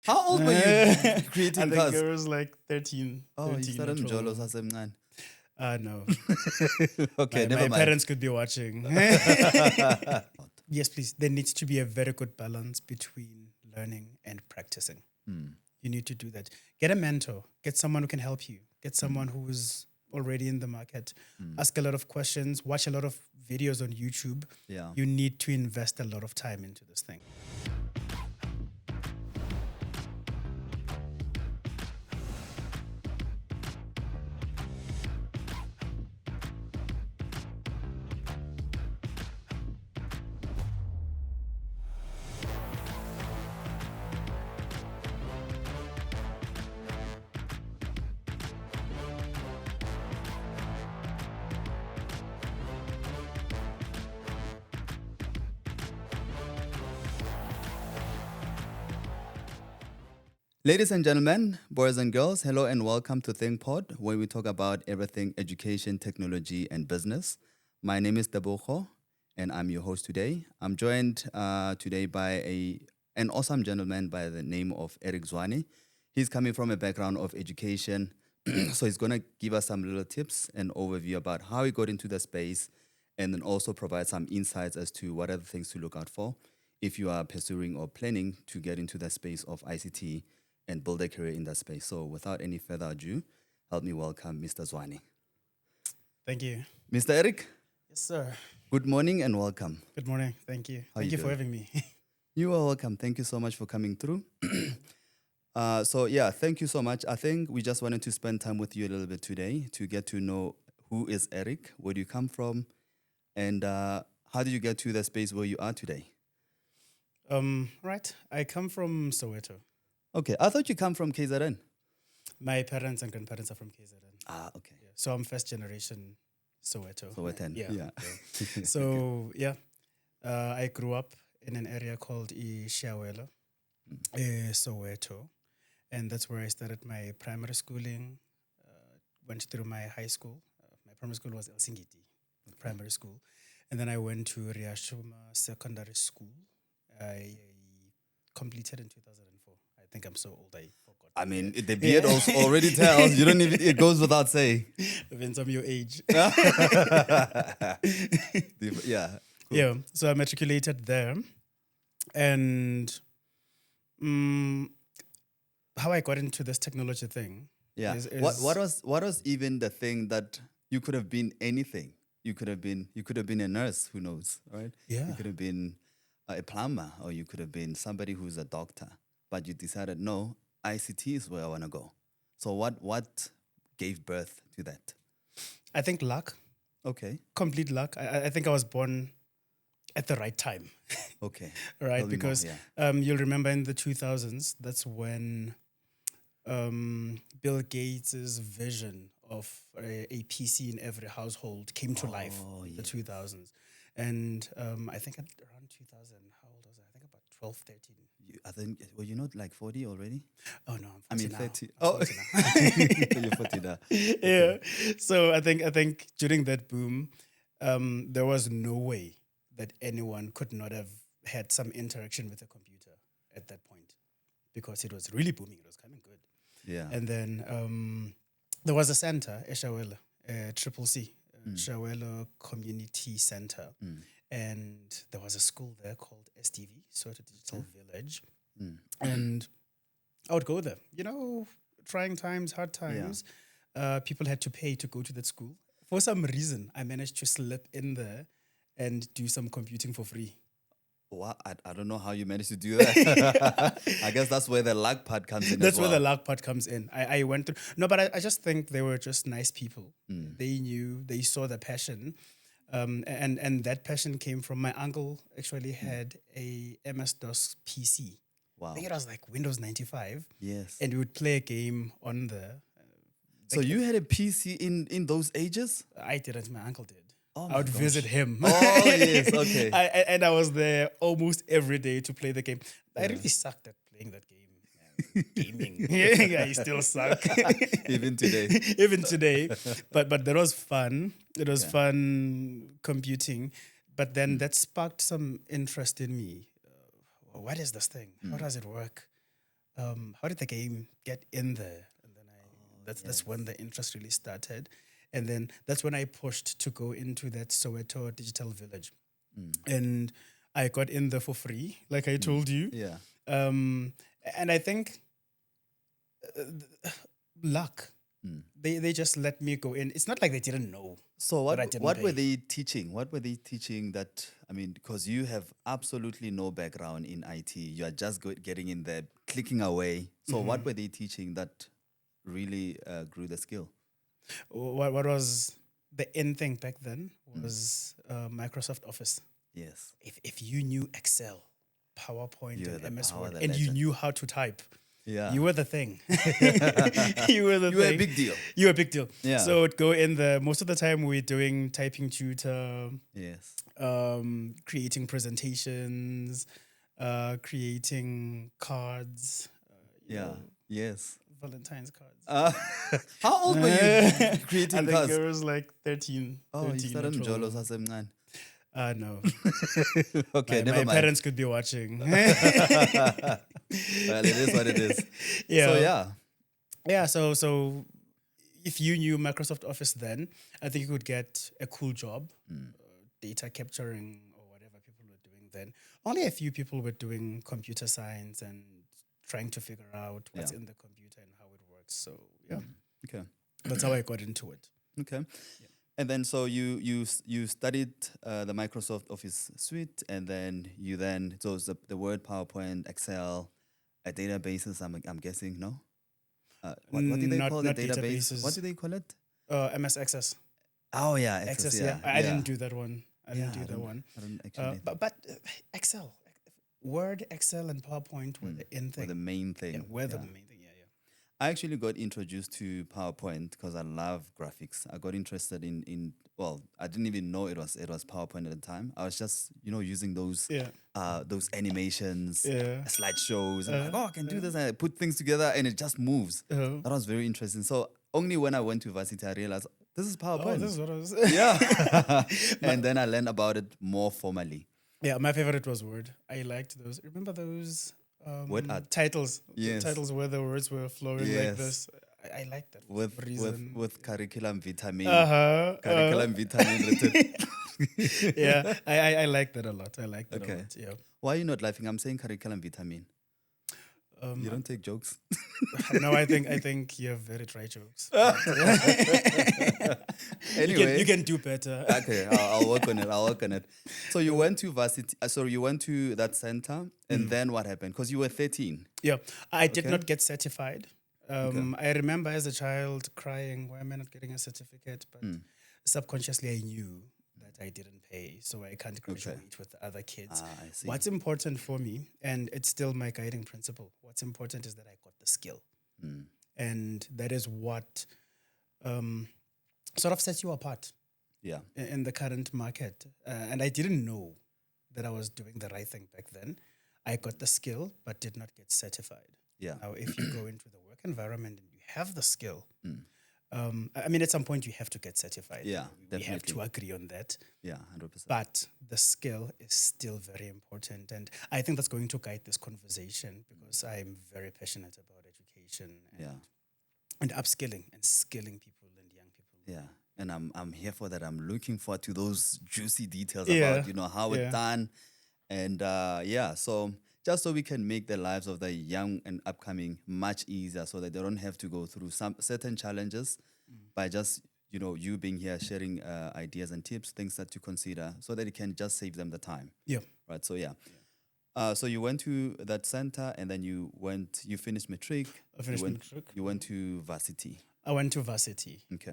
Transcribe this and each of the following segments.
How old were you creating I think cars? it was like 13. Oh, you 13 started or in 12. Jolo Sasemnan. No. Okay, My never mind. parents could be watching. Yes, please. There needs to be a very good balance between learning and practicing. You need to do that. Get a mentor. Get someone who can help you. Get someone who is already in the market. Ask a lot of questions. Watch a lot of videos on YouTube. Yeah. You need to invest a lot of time into this thing. Ladies and gentlemen, boys and girls, hello and welcome to ThinkPod, where we talk about everything education, technology, and business. My name is Deboho, and I'm your host today. I'm joined today by an awesome gentleman by the name of Eric Zwane. He's coming from a background of education, so he's going to give us some little tips and overview about how he got into the space, and then also provide some insights as to what are the things to look out for if you are pursuing or planning to get into the space of ICT and build a career in that space. So without any further ado, help me welcome Mr. Zwane. Thank you. Mr. Eric, Yes, sir. good morning and welcome. Good morning. Thank you. How Thank you you for doing? having me. You are welcome. Thank you so much for coming through. Thank you so much. I think we just wanted to spend time with you a little bit today to get to know who is Eric, where do you come from, and how did you get to the space where you are today? Right. I come from Soweto. Okay, I thought you come from KZN. My parents and grandparents are from KZN. Ah, okay. Yeah. So I'm first generation Soweto. Sowetan, yeah. Okay. So I grew up in an area called Chiawelo, Soweto, and that's where I started my primary schooling. Went through my high school. My primary school was Elsingiti, primary school, and then I went to Riashuma Secondary School. I completed in 2004. I think I'm so old. I forgot. I mean, the beard also already tells. You don't even. It goes without saying. Depends on your age. Yeah. Cool. Yeah. So I matriculated there, and how I got into this technology thing. Yeah. Is What was even the thing that you could have been anything? You could have been a nurse. Who knows, right? Yeah. You could have been a plumber, or you could have been somebody who's a doctor. But you decided, no, ICT is where I want to go. So what gave birth to that? I think luck, Okay. complete luck. I think I was born at the right time. Okay. Right, Tell me more, because yeah. you'll remember in the 2000s, that's when Bill Gates' vision of a PC in every household came to life in the 2000s. And I think at around 2000, how old was I? I think about 12, 13. I think, were you not like 40 already? Oh, no, I'm 40 now. 30. I'm 40 now. You're 40 now. Yeah. So I think during that boom, there was no way that anyone could not have had some interaction with a computer at that point, because it was really booming. It was coming good. Yeah. And then there was a center, Chiawelo, Triple C, Chiawelo Community Center. And there was a school there called SDV, Soweto Digital Village. And I would go there. You know, trying times, hard times. People had to pay to go to that school. For some reason, I managed to slip in there and do some computing for free. Well, I don't know how you managed to do that. I guess that's where the luck part comes in. That's as well. where the luck part comes in. I went through. No, but I just think they were just nice people. They knew, they saw the passion. And that passion came from my uncle actually had a MS-DOS PC. Wow. I think it was like Windows 95. Yes. And we would play a game on the... So you had a PC in those ages? I didn't, my uncle did. Oh I would gosh. visit him. Oh, yes, okay. And I was there almost every day to play the game. I really sucked at playing that game. Gaming. I still suck. Even today. Even today. But that was fun. It was fun computing. But then that sparked some interest in me. What is this thing? How does it work? how did the game get in there? And then that's when the interest really started. And then that's when I pushed to go into that Soweto digital village. And I got in there for free, like I told you. Yeah. And I think luck. They just let me go in. It's not like they didn't know. So that I didn't what were pay. they teaching? What were they teaching that, I mean, because you have absolutely no background in IT. You are just getting in there, clicking away. So what were they teaching that really grew the skill? What was the in thing back then was Microsoft Office. Yes. If you knew Excel, PowerPoint, You were and the MS power, Word, the and you legend. knew how to type, Yeah. you were the thing. You were the You were a thing. big deal. You were a big deal. Yeah. So it'd go in the most of the time we're doing typing tutor, Yes. creating presentations, creating cards, Yeah. Yes. Valentine's cards. How old were you creating I think cars? it was like 13. Oh, you 13 or started 12. Mjolo sasemncane. No. Okay, My never mind. parents could be watching. Well, it is what it is. Yeah. So yeah. Yeah, so if you knew Microsoft Office then, I think you could get a cool job, data capturing or whatever people were doing then. Only a few people were doing computer science and trying to figure out what's Yeah. in the computer and how it works. So yeah, Okay. that's how I got into it. Okay. And then so you studied the Microsoft Office suite, and then so it's the Word, PowerPoint, Excel, databases. I'm guessing no. What do they call the Not database? What databases. do they call it? MS Access. Oh yeah, Access. Access, Yeah, I didn't do that one. I didn't do I that don't- one. I don't actually. But Excel, Word, Excel, and PowerPoint were the in Were thing. the main thing. Yeah, were the Yeah. main thing. Yeah, yeah. I actually got introduced to PowerPoint because I love graphics. I got interested in well, I didn't even know it was PowerPoint at the time. I was just using those Yeah. those animations, Yeah. slideshows. I'm like, oh, I can do this. And I put things together and it just moves. That was very interesting. So only when I went to varsity I realized this is Oh, PowerPoint. this is what I was. Yeah. And then I learned about it more formally. Yeah, my favorite was Word. I liked those. Remember those Word art. titles? Yes. The titles where the words were flowing like Yes. this. I liked that for With some reason. with curriculum vitamin. Uh-huh. Curriculum vitamin written. Yeah, I like that a lot. I like that a Okay. lot. Yeah. Why are you not laughing? I'm saying curriculum vitamin. You don't take jokes. No, I think you have very dry jokes. Anyway, You can do better. okay, I'll work on it. I'll work on it. So you went to varsity. So you went to that center, and then what happened? Because you were 13. Yeah, I did Okay. not get certified. I remember as a child crying, why am I not getting a certificate? But subconsciously, I knew that I didn't pay, so I can't graduate with the other kids. I see. What's important for me, and it's still my guiding principle, what's important is that I got the skill. And that is what sort of sets you apart Yeah. in the current market. And I didn't know that I was doing the right thing back then. I got the skill, but did not get certified. Yeah. Now, if you go into the work environment and you have the skill, I mean, at some point you have to get certified. Yeah, we have definitely. to agree on that. Yeah. 100%. But the skill is still very important. And I think that's going to guide this conversation because I'm very passionate about education and upskilling and skilling people and young people. Yeah. And I'm here for that. I'm looking forward to those juicy details Yeah. about how it's done, and so just so we can make the lives of the young and upcoming much easier, so that they don't have to go through some certain challenges by just you being here sharing ideas and tips, things that to consider, so that it can just save them the time. Yeah. Right. So so you went to that center, and then you finished matric. I finished you went, matric. You went to varsity. I went to varsity. Okay.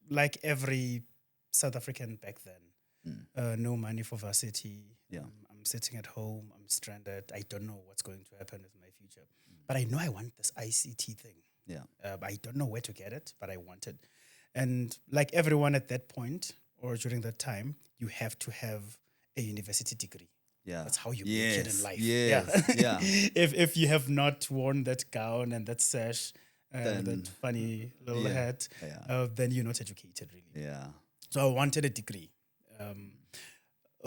Like every South African back then, no money for varsity. Yeah. I'm sitting at home. I'm stranded. I don't know what's going to happen with my future. But I know I want this ICT thing. Yeah. I don't know where to get it, but I want it. And like everyone at that point or during that time, you have to have a university degree. Yeah. That's how you make it in life. Yes. Yeah. If you have not worn that gown and that sash, Then- that funny little hat, then you're not educated really. Yeah. So I wanted a degree.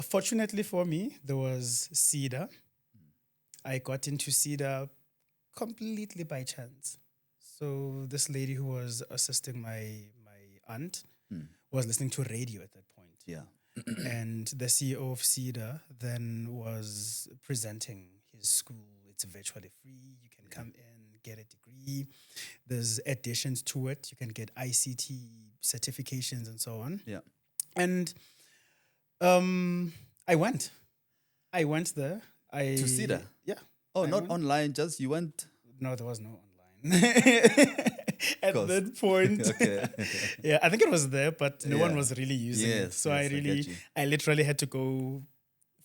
Fortunately for me, there was CEDA. I got into CEDA completely by chance. So this lady who was assisting my aunt was listening to radio at that point. Yeah. And the CEO of CEDA then was presenting his school. It's virtually free. You can come in, get a degree. There's additions to it. You can get ICT certifications and so on. Yeah. And I went. I went there. To CEDA? Yeah. Oh, I not went. online, just you went. No, there was no online. At Course. that point. Okay. Yeah, I think it was there, but no one Yeah. was really using it. Yes, So yes, I get you. I literally had to go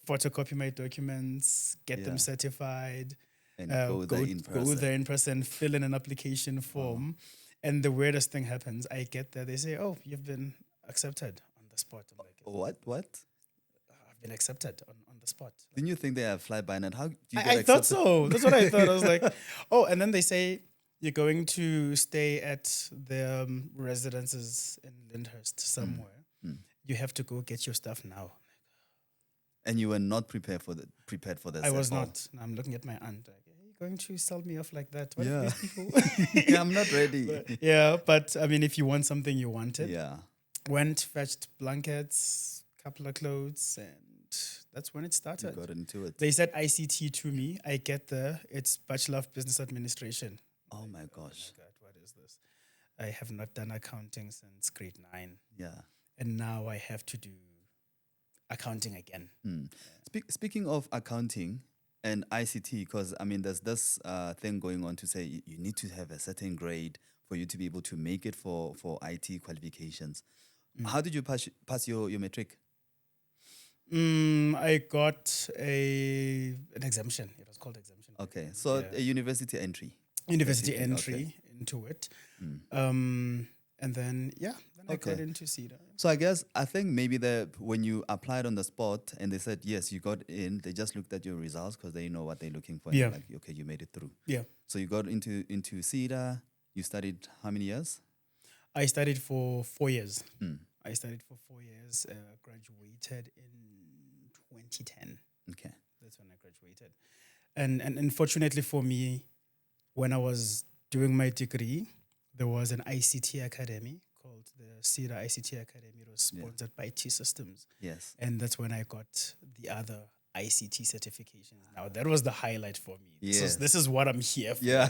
photocopy my documents, get Yeah. them certified, And go there in person. go there in person, fill in an application form. And the weirdest thing happens. I get there, they say, "Oh, you've been accepted on the spot." I'm like, What? "I've been accepted on the spot." Didn't you think they have fly by night? How do you get I thought accepted? so. That's what I thought. I was like, oh, and then they say you're going to stay at the residences in Lyndhurst somewhere. You have to go get your stuff now. And you were not prepared for this. I at was all. not. And I'm looking at my aunt. Like, are you going to sell me off like that? What Yeah. are these people? Yeah, I'm not ready. But I mean, if you want something, you want it. Yeah. Went, fetched blankets, couple of clothes, and that's when it You started. got into it. They said ICT to me. I get there. It's Bachelor of Business Administration. Oh my gosh. God, what is this? I have not done accounting since grade 9. Yeah. And now I have to do accounting again. Speaking of accounting and ICT, because I mean, there's this thing going on to say you need to have a certain grade for you to be able to make it for IT qualifications. How did you pass your matric? I got an exemption. It was called exemption. Okay, so Yeah. a university entry. University basically, entry into it. And then, I got Okay. into CEDA. So I think maybe when you applied on the spot and they said yes, you got in, they just looked at your results because they know what they're looking for. And Yeah. they're like, okay, you made it through. Yeah. So you got into CEDA. You studied how many years? I studied for 4 years. I studied for 4 years, graduated in 2010. Okay. That's when I graduated. And unfortunately for me, when I was doing my degree, there was an ICT academy called the CEDA ICT Academy. It was sponsored by T Systems. Yes. And that's when I got the other ICT certifications. Now, that was the highlight for me. Yes. This is what I'm here for. Yeah.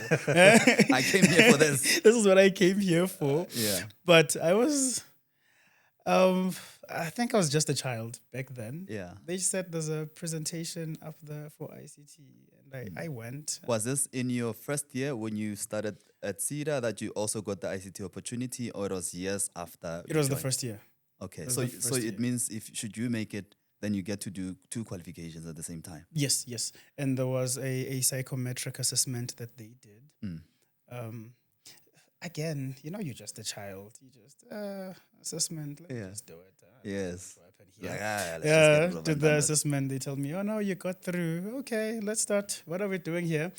I came here for this. This is what I came here for. Yeah. But I was... I think I was just a child back then. Yeah. They said there's a presentation up there for ICT, and I went. Was this in your first year when you started at CEDA that you also got the ICT opportunity, or it was years after? It was the first year. Okay, was so the so first it year. means should you make it, then you get to do 2 qualifications at the same time. Yes. And there was a psychometric assessment that they did. Again, you're just a child. You just assessment. Let me just do it. Yes. What happened here? Like, let's just Yeah, get it over did and the done with. assessment. They tell me, oh no, you got through. Okay, let's start. What are we doing here?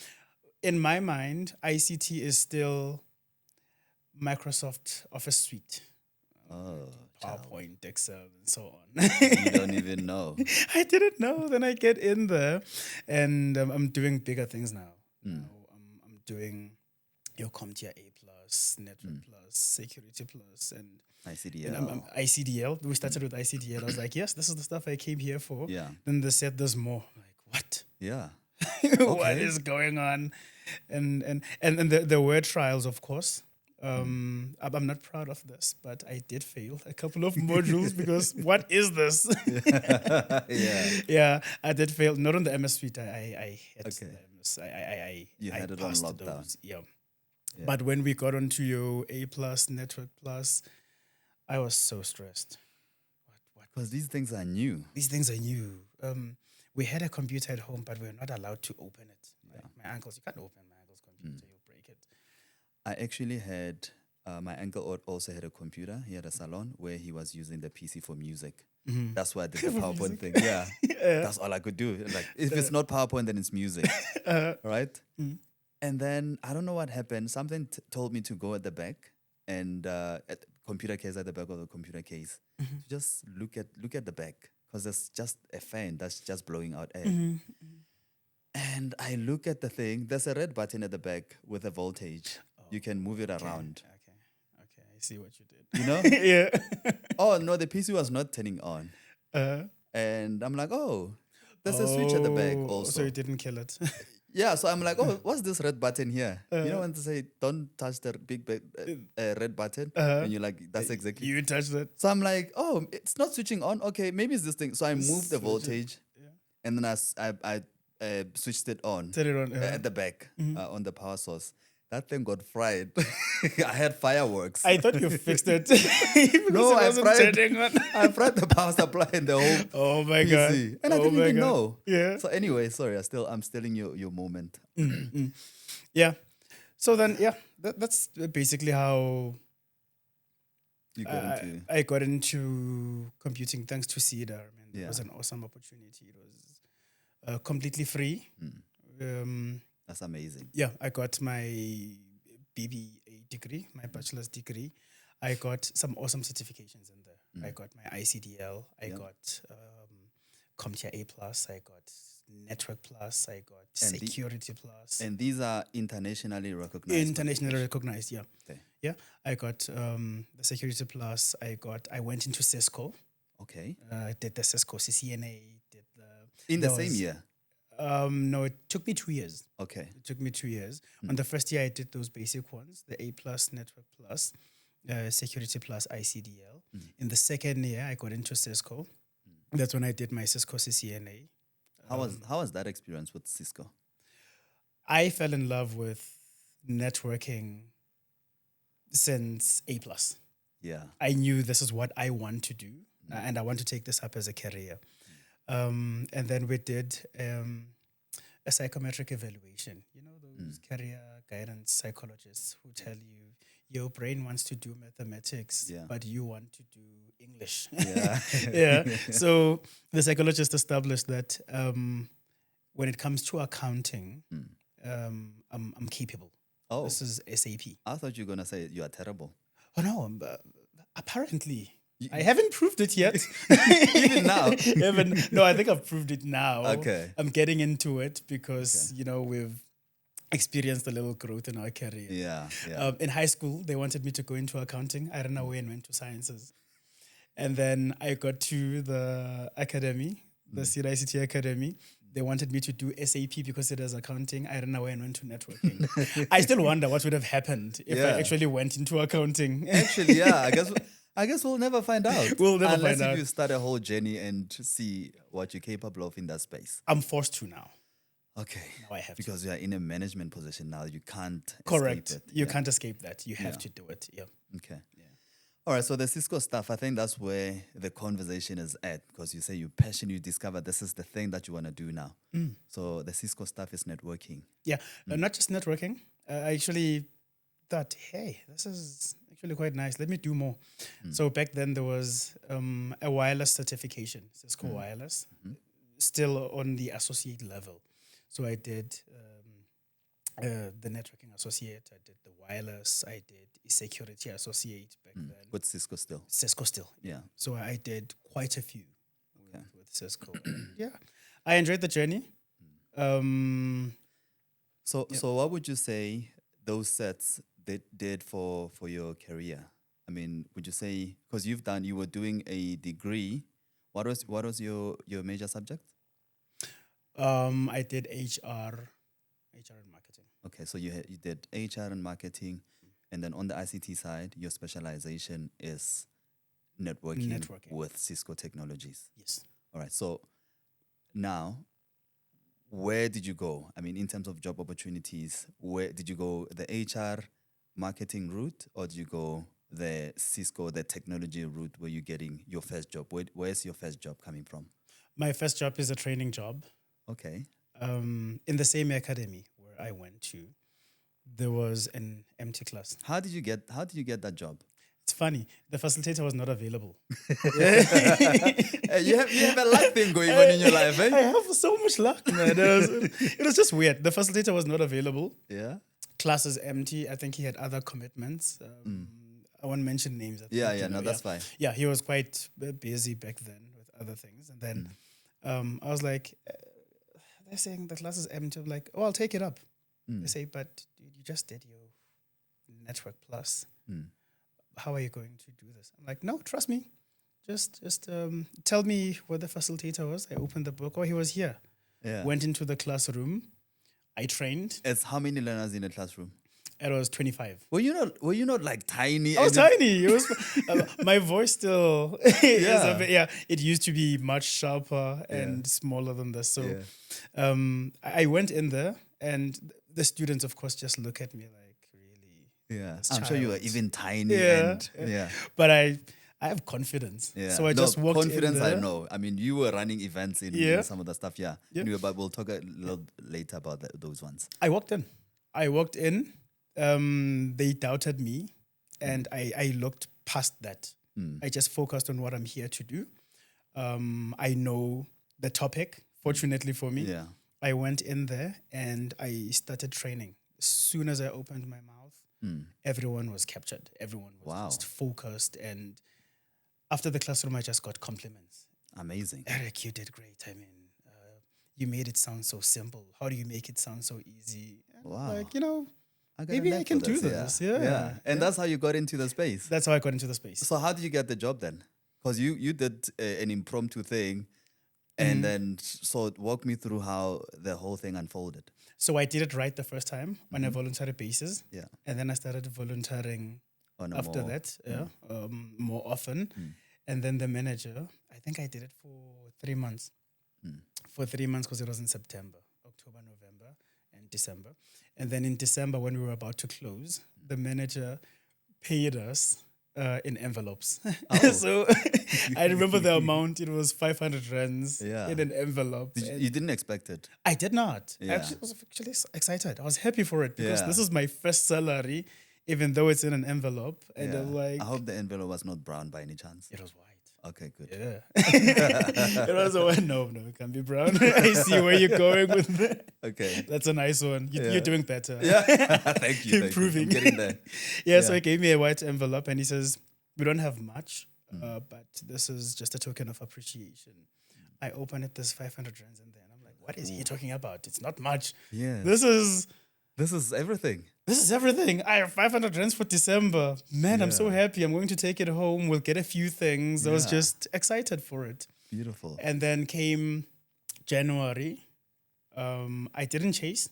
In my mind, ICT is still Microsoft Office Suite, Oh, PowerPoint, Excel, and so on. you don't even know. I didn't know. Then I get in there, and I'm doing bigger things now. Now I'm doing your CompTIA A plus, Network plus, Security plus, and ICDL. I'm ICDL. We started with ICDL. I was like, yes, this is the stuff I came here for. Yeah. Then they said there's more. I'm like, what? Yeah. What is going on? And there were trials, of course. I'm not proud of this, but I did fail a couple of modules because what is this? Yeah. Yeah, I did fail. Not on the MS Suite. I had Okay. the MS. I You had it on passed lockdown. those. Yeah. But when we got onto your A plus, Network plus, I was so stressed. What? Because these things are new. These things are new. We had a computer at home, but we were not allowed to open it. My uncle's, you can't open my uncle's computer, you'll break it. I actually had, my uncle also had a computer. He had a salon where he was using the PC for music. That's why I did the PowerPoint thing. Yeah. That's all I could do. Like, if it's not PowerPoint, then it's music. Right? And then, I don't know what happened. Something told me to go at the back and at the computer case, at the back of the computer case, to just look at the back. Because there's just a fan that's just blowing out air. And I look at the thing. There's a red button at the back with a voltage. You can move it around. Okay, I see what you did. You know? Yeah. Oh no, the PC was not turning on. Uh, And I'm like, oh, there's a switch at the back so also. you didn't kill it. Yeah, so I'm like, oh, what's this red button here? You know when to say, don't touch the red button? And you're like, that's exactly. You touched it. So I'm like, oh, it's not switching on. Okay, maybe it's this thing. So I moved the Switch it. voltage, Yeah. and then I switched it on Turn it on. at the back on the power source. That thing got fried. I had fireworks. I thought you fixed it. Because No, it I wasn't fried. turning on. I fried the power supply and the whole Oh my god. PC, and I Oh didn't my even God. know. Yeah. So anyway, sorry, I'm stealing your moment. Yeah. So then, yeah, that's basically how You got into I got into computing thanks to Cedar. Man, it Yeah. was an awesome opportunity. It was completely free. that's amazing. Yeah, I got my BBA degree, my bachelor's degree. I got some awesome certifications in there. I got my ICDL. I got CompTIA A plus. I got Network Plus. I got And Security Plus. And these are internationally recognized. Internationally recognized, yeah. Okay. Yeah, I got the Security Plus. I went into Cisco. Okay. Did the Cisco CCNA. In the same year. No, it took me 2 years. Okay. It took me 2 years. On the first year, I did those basic ones: the A plus, Network Plus, Security Plus, ICDL. In the second year, I got into Cisco. That's when I did my Cisco CCNA. How was that experience with Cisco? I fell in love with networking since A plus. Yeah. I knew this is what I want to do, and I want to take this up as a career. And then we did a psychometric evaluation. You know, those career guidance psychologists who tell you your brain wants to do mathematics, but you want to do English. Yeah. Yeah. So the psychologist established that when it comes to accounting, I'm capable. Oh. This is SAP. I thought you were gonna say you are terrible. Oh no, apparently. I haven't proved it yet. Even now? No, I think I've proved it now. Okay. I'm getting into it because, we've experienced a little growth in our career. Yeah. In high school, they wanted me to go into accounting. I ran away and went to sciences. And then I got to the academy, the CICT Academy. They wanted me to do SAP because it is accounting. I ran away and went to networking. I still wonder what would have happened if I actually went into accounting. Actually, yeah. I guess we'll never find out. We'll never Unless find out. if you start a whole journey and see what you're capable of in that space. I'm forced to now. Okay. Now I have because you are in a management position now. You can't Correct. escape it. You can't escape that. You have to do it. Yeah. Okay. All right, so the Cisco stuff, I think that's where the conversation is at because you say you're passionate, you discover this is the thing that you want to do now. So the Cisco stuff is networking. Yeah, not just networking. I actually thought, hey, this is actually quite nice. Let me do more. So back then there was a wireless certification, Cisco Wireless, still on the associate level. So I did the networking associate, I did the wireless, I did a security associate back then. With Cisco still? Cisco still. Yeah. So I did quite a few with Cisco. Yeah. I enjoyed the journey. So what would you say those sets did for your career? I mean, would you say, because you were doing a degree, what was your major subject? I did HR and marketing. Okay, so you did HR and marketing, and then on the ICT side, your specialization is networking. With Cisco technologies. Yes. All right. So now, where did you go? I mean, in terms of job opportunities, where did you go? The HR marketing route, or did you go the Cisco, the technology route, where you're getting your first job? Where's your first job coming from? My first job is a training job. Okay. In the same academy where I went to, there was an empty class. How did you get that job? It's funny. The facilitator was not available. You have a luck thing going on in your life, eh? I have so much luck, man. It was just weird. The facilitator was not available. Yeah. Class is empty. I think he had other commitments. I won't mention names. That's fine. Yeah, he was quite busy back then with other things. And then I was like, they're saying the class is empty. I'm like, oh, I'll take it up. Mm. They say, but dude, you just did your Network Plus. Mm. How are you going to do this? I'm like, no, trust me. Just tell me where the facilitator was. I opened the book. Oh, he was here. Yeah. Went into the classroom. I trained. It's how many learners in a classroom? It was 25. Were you not like tiny? I was and tiny. It was my voice still. Is Yeah. a bit, yeah. It used to be much sharper and smaller than this. So, Yeah. I went in there, and the students, of course, just look at me like, really. Yeah. This I'm sure you were child. even tiny. Yeah, And yeah. yeah. But I have confidence. Yeah. So I No, just walked confidence. in there. I know. I mean, you were running events in Yeah. some of the stuff. Yeah. Yeah. Anyway, but we'll talk a little later about those ones. I walked in. They doubted me, and I looked past that. I just focused on what I'm here to do. I know the topic, fortunately for me. Yeah. I went in there and I started training. As soon as I opened my mouth, everyone was captured. Everyone was Wow. just focused. And after the classroom, I just got compliments. Amazing. Eric, you did great. I mean, you made it sound so simple. How do you make it sound so easy? And Wow. like, gotta maybe learn I can for do this. Yeah. Yeah. And that's how you got into the space. That's how I got into the space. So how did you get the job then? Because you did an impromptu thing, and then so walk me through how the whole thing unfolded. So I did it right the first time on a voluntary basis. Yeah. And then I started volunteering On a after more- that, more often. And then the manager, I think I did it for 3 months. For 3 months because it was in September, October, November, and December. And then in December, when we were about to close, the manager paid us in envelopes. So I remember the amount. It was 500 rands Yeah. in an envelope. And You didn't expect it. I did not. Yeah. I was actually excited. I was happy for it because Yeah. this is my first salary, even though it's in an envelope. And Yeah. I'm like, I hope the envelope was not brown by any chance. it was white. Okay, good. Yeah. It was a white. No, it can be brown. I see where you're going with that. Okay. That's a nice one. You're doing better. Yeah. Thank you. Improving. I'm getting there. Yeah, so he gave me a white envelope and he says, we don't have much, but this is just a token of appreciation. I open it, there's 500 rands in there. And I'm like, what is he talking about? It's not much. Yeah. This is everything. everything. I have 500 rands for December. Man, I'm so Yeah. happy. I'm going to take it home. We'll get a few things. I was Yeah. just excited for it. Beautiful. And then came January. I didn't chase.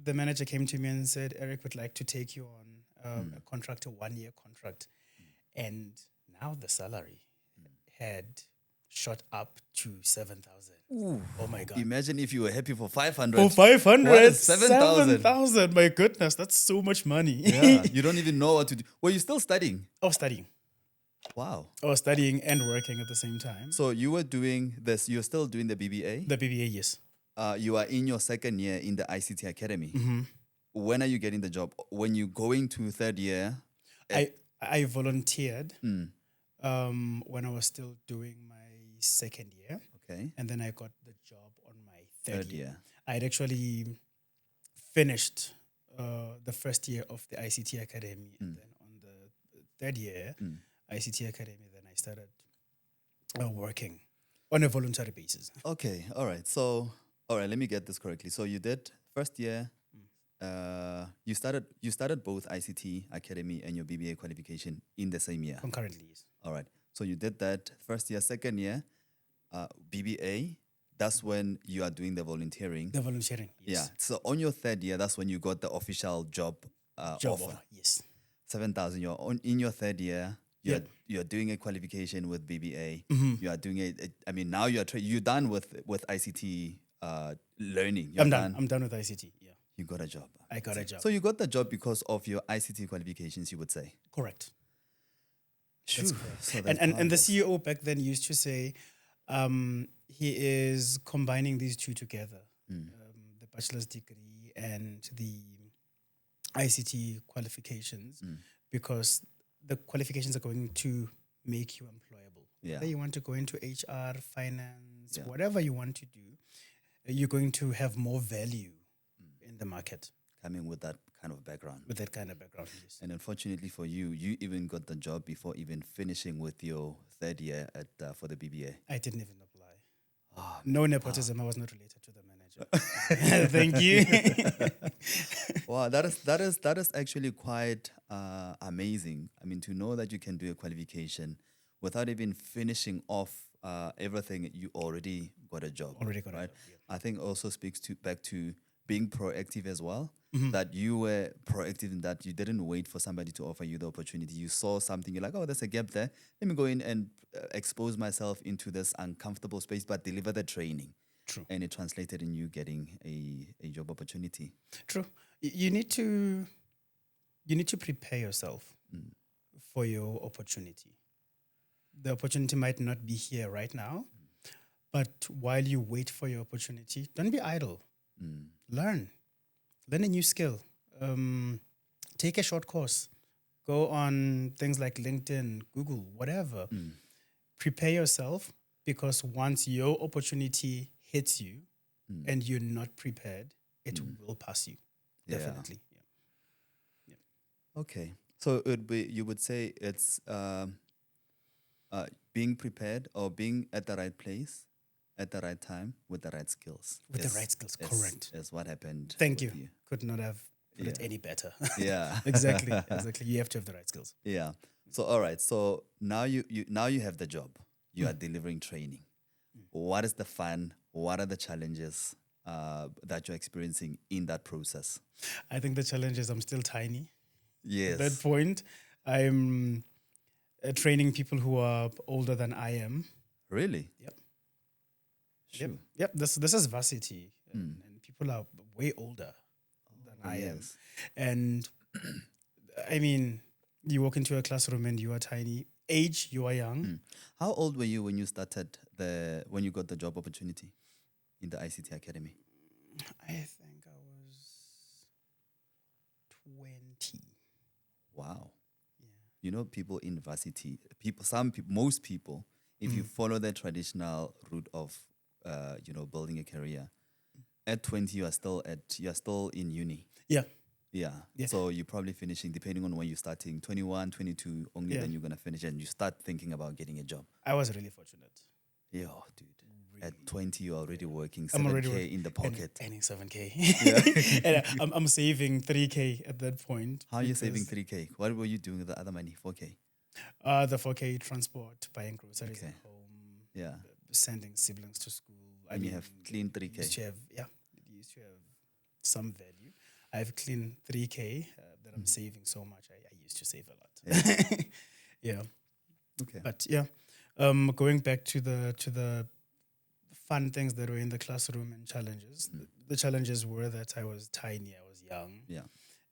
The manager came to me and said, Eric would like to take you on a contract, a 1-year contract. And now the salary had shot up to 7,000. Oh my God. Imagine if you were happy for 500. For 500, What is 7,000? 7,000. My goodness, that's so much money. Yeah. You don't even know what to do. Were you still studying? I was studying. Wow. I was studying and working at the same time. So you were doing this. You're still doing the BBA. The BBA, yes. You are in your second year in the ICT Academy. Mm-hmm. When are you getting the job? When you going to third year? I volunteered when I was still doing my second year. Okay. And then I got the job on my Third third year. year. I had actually finished the first year of the ICT Academy. And then on the third year, ICT Academy, then I started working on a voluntary basis. Okay. All right. So, all right. Let me get this correctly. So you did first year. You started both ICT Academy and your BBA qualification in the same year. Concurrently, yes. All right. So you did that first year, second year, BBA. That's when you are doing the volunteering. The volunteering, Yeah. yes. So on your third year, that's when you got the official job, Job offer. offer, yes. 7,000. You're in your third year. Yep. You're doing a qualification with BBA. Mm-hmm. You are doing I mean, now you're done with ICT learning. I'm done with ICT, yeah. You got a job. I got a job. So you got the job because of your ICT qualifications, you would say. Correct. That's correct. So And the marvelous. CEO back then used to say he is combining these two together, the bachelor's degree and the ICT qualifications, because the qualifications are going to make you employable. Yeah. Whether you want to go into HR, finance, whatever you want to do, you're going to have more value in the market Coming with that kind of background. with that kind of background. Yes. And unfortunately for you, you even got the job before even finishing with your third year for the BBA. I didn't even apply. Oh, No nepotism. I was not related to the manager. pleasure. Thank you. Wow, that is actually quite amazing. I mean, to know that you can do a qualification without even finishing off everything, you already got a job, Already got a right? job, yeah. I think also speaks to back to being proactive as well. Mm-hmm. That you were proactive in that you didn't wait for somebody to offer you the opportunity. You saw something, you're like, oh, there's a gap there. Let me go in and expose myself into this uncomfortable space, but deliver the training. True. And it translated in you getting a job opportunity. True. You need to prepare yourself for your opportunity. The opportunity might not be here right now, but while you wait for your opportunity, don't be idle. Learn. Learn a new skill. Take a short course. Go on things like LinkedIn, Google, whatever. Prepare yourself, because once your opportunity hits you and you're not prepared, it will pass you. Yeah. Definitely. Yeah. Okay. So it would be, you would say it's being prepared or being at the right place at the right time with the right skills. With the right skills, correct. Is what happened. Thank with you. Could not have put it any better. Yeah. Exactly. You have to have the right skills. Yeah. So all right. So now you have the job. You are delivering training. What is the fun? What are the challenges that you're experiencing in that process? I think the challenge is I'm still tiny. Yes. At that point, I'm training people who are older than I am. Really? Yep. Sure. Yep. This is varsity, and people are way older than I am. Yes. And I mean, you walk into a classroom and you are tiny. Age, you are young. How old were you when you started when you got the job opportunity in the ICT Academy? I think I was 20. Wow. Yeah. You know, people in varsity, most people, if you follow the traditional route of, building a career, at 20 you are still in uni. Yeah. Yeah. Yeah. So you're probably finishing, depending on when you're starting, 21, 22, only Yeah. then you're going to finish and you start thinking about getting a job. I was really fortunate. Yo, dude. At 20, you're already working I'm 7K already working in the pocket. Earning 7K. And I'm saving 3K at that point. How are you saving 3K? What were you doing with the other money, 4K? The 4K transport, buying groceries at home, Yeah. sending siblings to school. And you have clean 3K. It used to have some value. I have clean 3K that I'm saving so much. I used to save a lot. Yeah. Yeah. Okay. But yeah, going back to the fun things that were in the classroom and challenges. The challenges were that I was tiny, I was young. Yeah.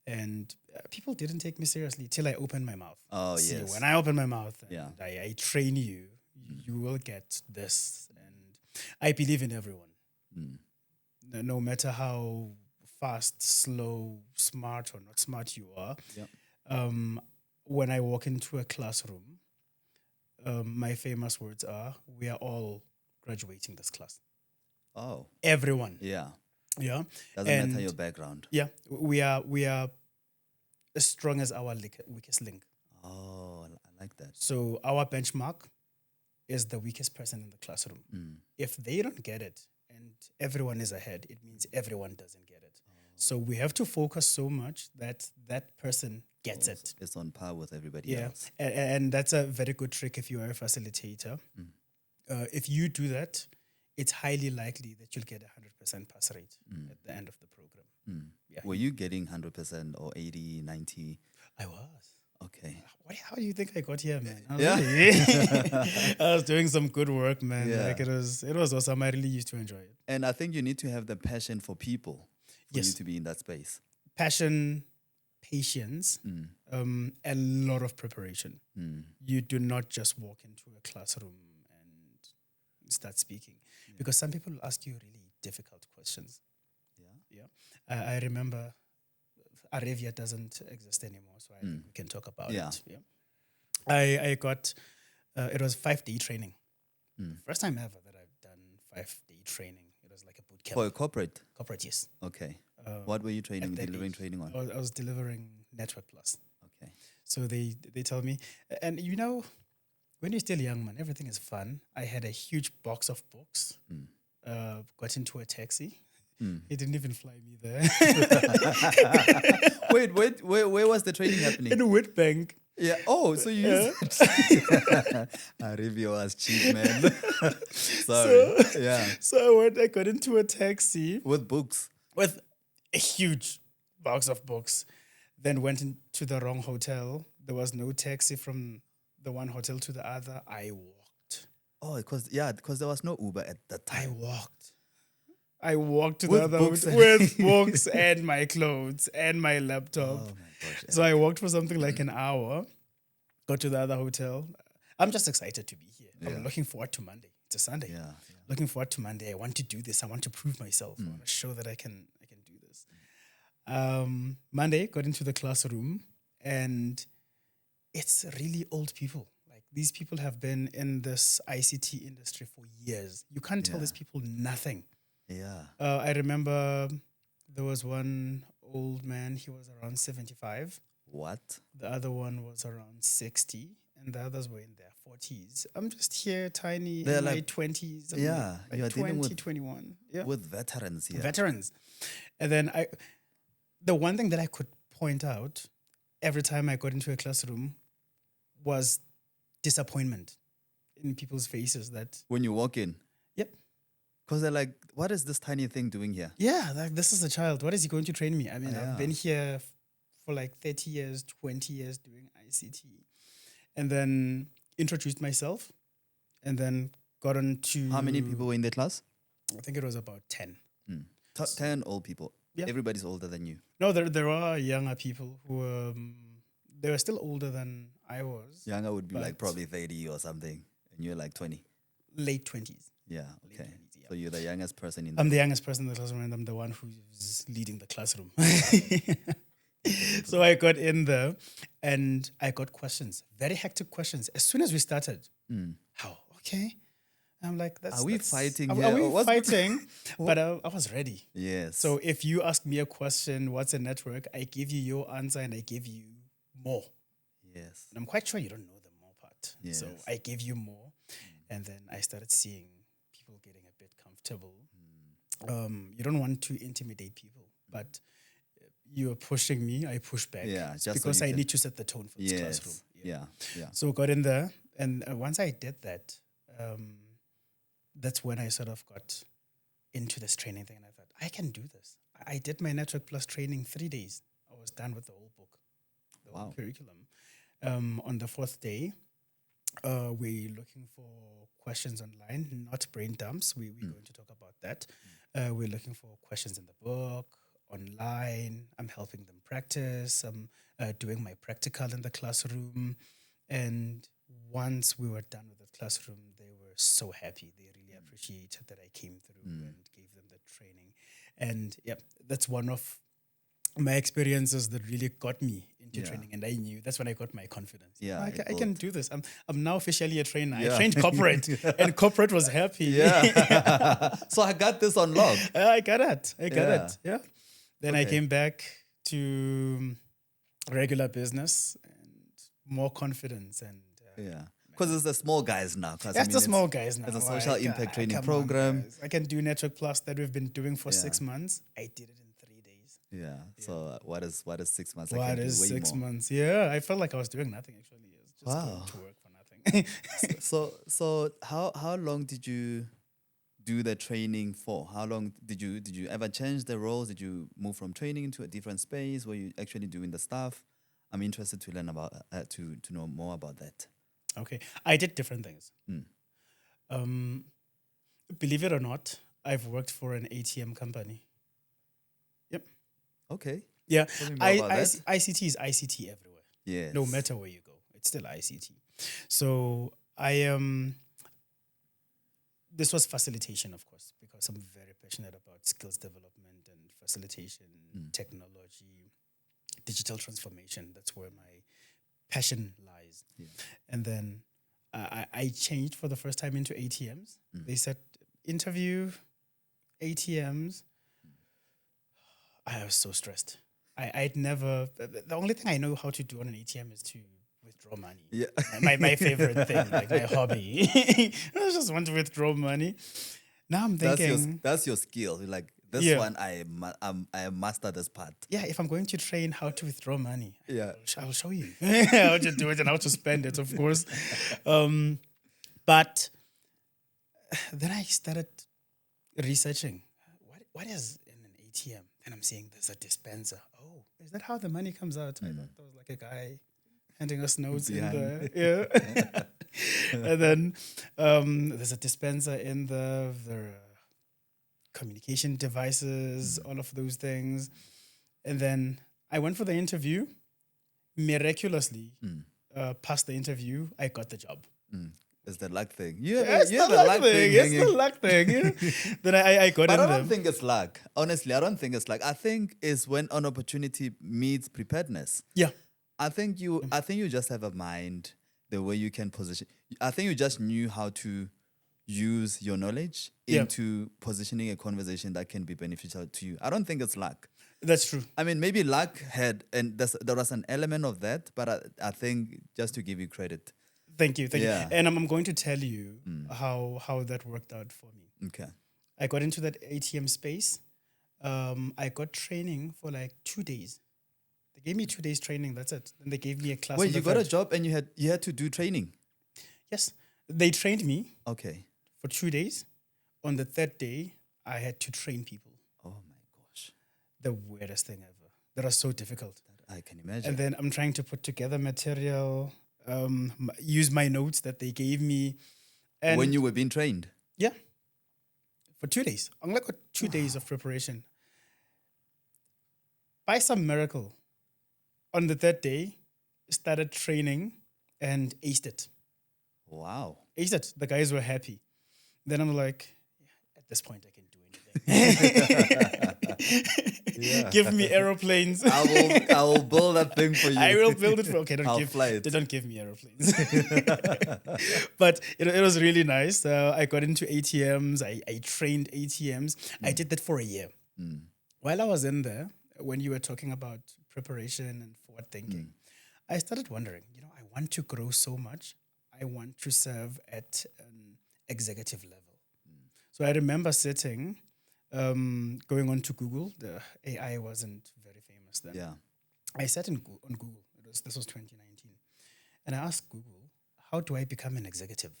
And people didn't take me seriously till I opened my mouth. Oh, See, yes. when I open my mouth and Yeah. I train you, you will get this. And I believe in everyone. No matter how fast, slow, smart or not smart you are. Yeah. When I walk into a classroom, my famous words are, we are all graduating this class. Oh. Everyone. Yeah. Yeah. Doesn't matter your background. Yeah. We are as strong as our weakest link. Oh, I like that. So our benchmark is the weakest person in the classroom. If they don't get it and everyone is ahead, it means everyone doesn't get it. So we have to focus so much that that person gets it. It's on par with everybody else. And that's a very good trick if you are a facilitator. If you do that, it's highly likely that you'll get a 100% pass rate at the end of the program. Yeah. Were you getting 100% or 80, 90? I was. Okay. How do you think I got here, man? Yeah. I was doing some good work, man. Yeah. Like it was awesome. I really used to enjoy it. And I think you need to have the passion for people for you to be in that space. Passion, patience, a lot of preparation. You do not just walk into a classroom and start speaking, because some people will ask you really difficult questions. I remember Arevia doesn't exist anymore, so I think we can talk about it. Yeah. I got it was 5-day training. First time ever that I've done 5-day training. It was like a boot camp. For a corporate? Corporate, yes. Okay. What were you delivering training on? I was delivering Network Plus. Okay. So they tell me, and you know, when you're still young, man, everything is fun. I had a huge box of books. Got into a taxi. He didn't even fly me there. Where was the training happening? In Witbank. Yeah. Oh, so you used it. Arabia was cheap, man. Sorry. So I got into a taxi With books. with a huge box of books. Then went into the wrong hotel. There was no taxi from the one hotel to the other. I walked. Oh, because there was no Uber at that time. I walked to With the other books hotel with books and my clothes and my laptop. Oh my gosh. So I walked for something like an hour. Got to the other hotel. I'm just excited to be here. I'm looking forward to Monday. It's a Sunday. Yeah. Looking forward to Monday. I want to do this. I want to prove myself. I want to show that I can do this. Monday, got into the classroom, and it's really old people. Like, these people have been in this ICT industry for years. You can't tell these people nothing. Yeah. I remember there was one old man. He was around 75. What? The other one was around 60. And the others were in their 40s. I'm just here, tiny, They're in my like- 20s. Yeah, like you are dealing 20, with- 21. Yeah. With veterans here. Veterans. And then the one thing that I could point out every time I got into a classroom was disappointment in people's faces that, When you walk in. yep, Because they're like, what is this tiny thing doing here? yeah, like, this is a child. What is he going to train me? I mean, Yeah. I've been here for like 30 years, 20 years doing ICT. And then introduced myself and then got on to... How many people were in the class? I think it was about 10. 10 old people. Yeah. Everybody's older than you. No, there are younger people who they were still older than I was. Younger would be like But- probably 30 or something. And you're like 20. Late 20s. Yeah. Okay. 20s, yeah. So you're the youngest person in I'm the youngest person in the classroom and I'm the one who's leading the classroom. So I got in there and I got questions, very hectic questions. As soon as we started, how? Okay. I'm like, Are we fighting Are here? we Or what's- fighting? But I was ready. Yes. So if you ask me a question, what's a network? I give you your answer and I give you more. yes. And I'm quite sure you don't know the more part. So Yes. I gave you more. And then I started seeing people getting a bit comfortable. You don't want to intimidate people, but you are pushing me, I push back. Yeah, It's just so because you I can- need to set the tone for this Yes. classroom. Yeah. Yeah. So got in there. And once I did that, that's when I sort of got into this training thing. And I thought, I can do this. I did my Network Plus training 3 days. I was done with the whole book, the whole Wow. curriculum. On the fourth day, we're looking for questions online, not brain dumps. We're going to talk about that. We're looking for questions in the book, online. I'm helping them practice. I'm doing my practical in the classroom. And once we were done with the classroom, they were so happy. They really appreciated that I came through and gave them the training. And yeah, that's one of my experiences that really got me into Yeah. training. And I knew that's when I got my confidence. Yeah, I can do this. I'm now officially a trainer. Yeah. I trained corporate and corporate was happy. Yeah. So I got this on lock. I got it. Yeah. It. Yeah. Then I Okay. came back to regular business and more confidence and Yeah. Because it's the small guys now. that's the small guys now. It's a social impact training come on, program. guys. I can do Network Plus that we've been doing for Yeah. 6 months. I did it in 3 days. Yeah. So what is 6 months? I What can do is way 6 more. months? Yeah, I felt like I was doing nothing actually. It was just Wow. going to work for nothing. So how long did you do the training for? How long did you ever change the roles? Did you move from training into a different space? Were you actually doing the stuff? I'm interested to learn about to know more about that. Okay, I did different things. Believe it or not, I've worked for an ATM company. Yep. Okay. Yeah, Tell me more about that. ICT is ICT everywhere. Yes. No matter where you go, it's still ICT. So this was facilitation, of course, because I'm very passionate about skills development and facilitation, technology, digital transformation. That's where my passion lies. Yeah. And then I changed for the first time into ATMs. They said, interview ATMs. I was so stressed. I'd never, the only thing I know how to do on an ATM is to withdraw money. Yeah. My favorite thing, like my hobby. I just want to withdraw money. Now I'm thinking, That's your skill. Like This Yeah. one, I master this part. Yeah, if I'm going to train how to withdraw money, Yeah. I'll show you how to do it and how to spend it, of course. But then I started researching what is in an ATM. And I'm seeing there's a dispenser. Oh, is that how the money comes out? I thought there was like a guy handing us notes in Behind. there. Yeah. And then there's a dispenser in the communication devices, all of those things. And then I went for the interview. Miraculously, passed the interview. I got the job. It's the luck thing. It's You're the the luck thing. It's the hanging. luck thing. Yeah. Then I got But in I there. don't think it's luck. Honestly, I don't think it's luck. I think it's when an opportunity meets preparedness. Yeah. I think you just have a mind, the way you can position. I think you just knew how to use your knowledge Yeah. into positioning a conversation that can be beneficial to you. I don't think it's luck. That's true. I mean, maybe luck there was an element of that, but I think just to give you credit. Thank you. Yeah. And I'm going to tell you how that worked out for me. Okay. I got into that ATM space. I got training for like 2 days. They gave me 2 days training. That's it. Then they gave me a class. Wait, on the you got a third. job and you had to do training? Yes. They trained me Okay. for 2 days. On the third day, I had to train people. Oh my gosh. The weirdest thing ever. That was so difficult. I can imagine. And then I'm trying to put together material, use my notes that they gave me. And when you were being trained? yeah, for 2 days. I only got 2 days of preparation. By some miracle, on the third day, started training and aced it. Wow. Aced it. The guys were happy. Then I'm like, yeah, at this point, I can do anything. Yeah. Give me aeroplanes. I will build that thing for you. I will build it for. Okay, I'll fly it. they don't give me aeroplanes. But it was really nice. I got into ATMs. I trained ATMs. I did that for a year. While I was in there, when you were talking about preparation and forward thinking, I started wondering, I want to grow so much. I want to serve at an executive level. So I remember sitting, going on to Google. The AI wasn't very famous then. Yeah. I sat on Google. This was 2019. And I asked Google, how do I become an executive?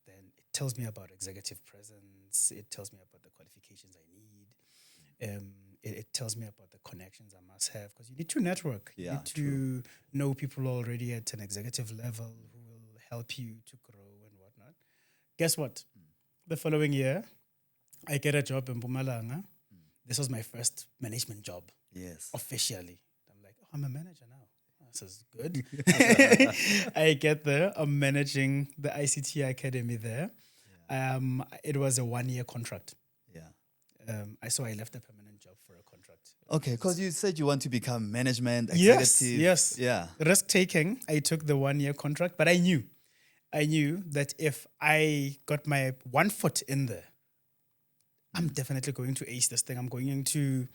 Then it tells me about executive presence. It tells me about the qualifications I need. It tells me about the connections I must have, because you need to network. You Yeah, need to know people already at an executive level who will help you to grow and whatnot. Guess what? The following year, I get a job in Mpumalanga. This was my first management job. Yes. Officially. I'm like, oh, I'm a manager now. This is good. I get there. I'm managing the ICT Academy there. It was a 1-year contract. Yeah. So I left a permanent job for a contract. Okay, because you said you want to become management, Yes, executive. yes. Yeah. Risk taking. I took the 1-year contract, but I knew that if I got my 1 foot in there, I'm definitely going to ace this thing. I'm going to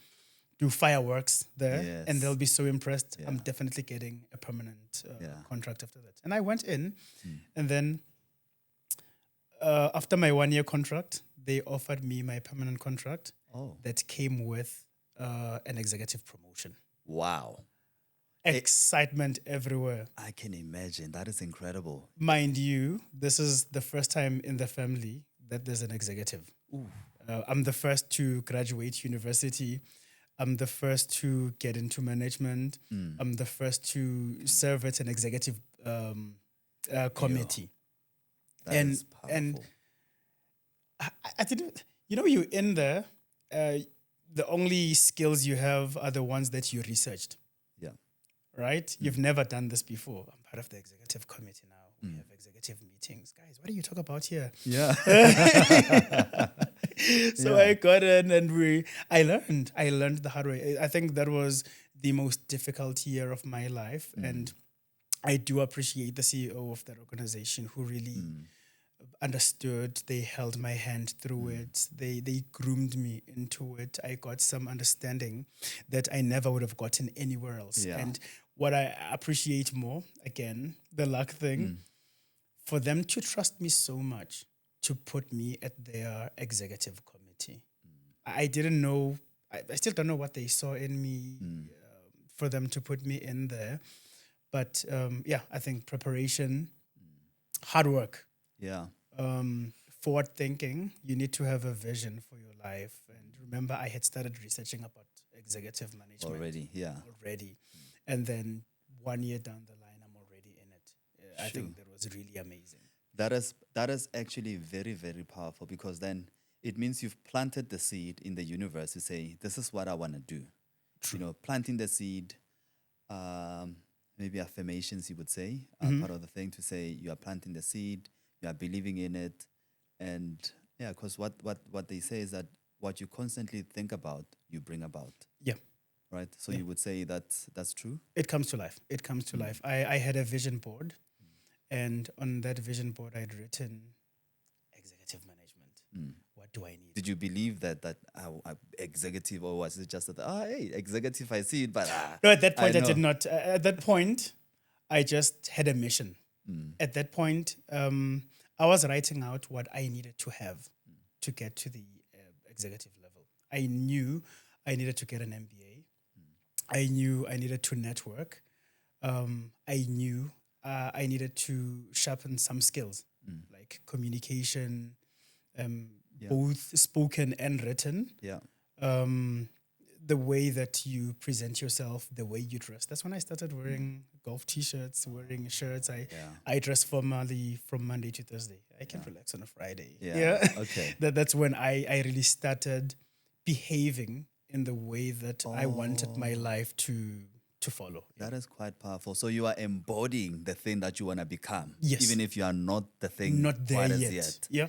do fireworks there, Yes. and they'll be so impressed. Yeah. I'm definitely getting a permanent Yeah. contract after that. And I went in, and then after my 1-year contract, they offered me my permanent contract that came with an executive promotion. Wow. Excitement everywhere. I can imagine. That is incredible. Mind you, this is the first time in the family that there's an executive. I'm the first to graduate university. I'm the first to get into management. I'm the first to serve at an executive committee. That is powerful. And I didn't, you're in there. The only skills you have are the ones that you researched. Yeah. Right? You've never done this before. I'm part of the executive committee now. We have executive meetings. Guys, what do you talk about here? Yeah. So I got in and I learned the hard way. I think that was the most difficult year of my life. And I do appreciate the CEO of that organization who really understood. They held my hand through it. They groomed me into it. I got some understanding that I never would have gotten anywhere else. Yeah. And what I appreciate more, again, the luck thing, for them to trust me so much to put me at their executive committee. I didn't know. I still don't know what they saw in me for them to put me in there. But yeah, I think preparation, hard work, Yeah. forward thinking. You need to have a vision for your life. And remember, I had started researching about executive management Already. Yeah. already. And then 1 year down the line, I'm already in it. I Sure. think that was really amazing. That is actually very, very powerful, because then it means you've planted the seed in the universe to say, this is what I want to do. True. You know, planting the seed, maybe affirmations, you would say, part of the thing, to say you are planting the seed, you are believing in it. And yeah, because what they say is that what you constantly think about, you bring about, Yeah. right? So Yeah. you would say that's true? It comes to life. It comes to life. I had a vision board, and on that vision board, I had written executive management. What do I need? Did you believe that executive, or was it just that, hey, executive, I see it, but No, at that point, I know. did not. At that point, I just had a mission. At that point, I was writing out what I needed to have to get to the executive level. I knew I needed to get an MBA. I knew I needed to network. I knew I needed to sharpen some skills like communication, both spoken and written. Yeah. The way that you present yourself, the way you dress. That's when I started wearing golf t-shirts, wearing shirts. I dress formally from Monday to Thursday. I can relax on a Friday. Yeah. Okay. That's when I really started behaving in the way that I wanted my life to follow. That is quite powerful. So you are embodying the thing that you want to become, Yes. even if you are not the thing Not there quite as yet. Yeah.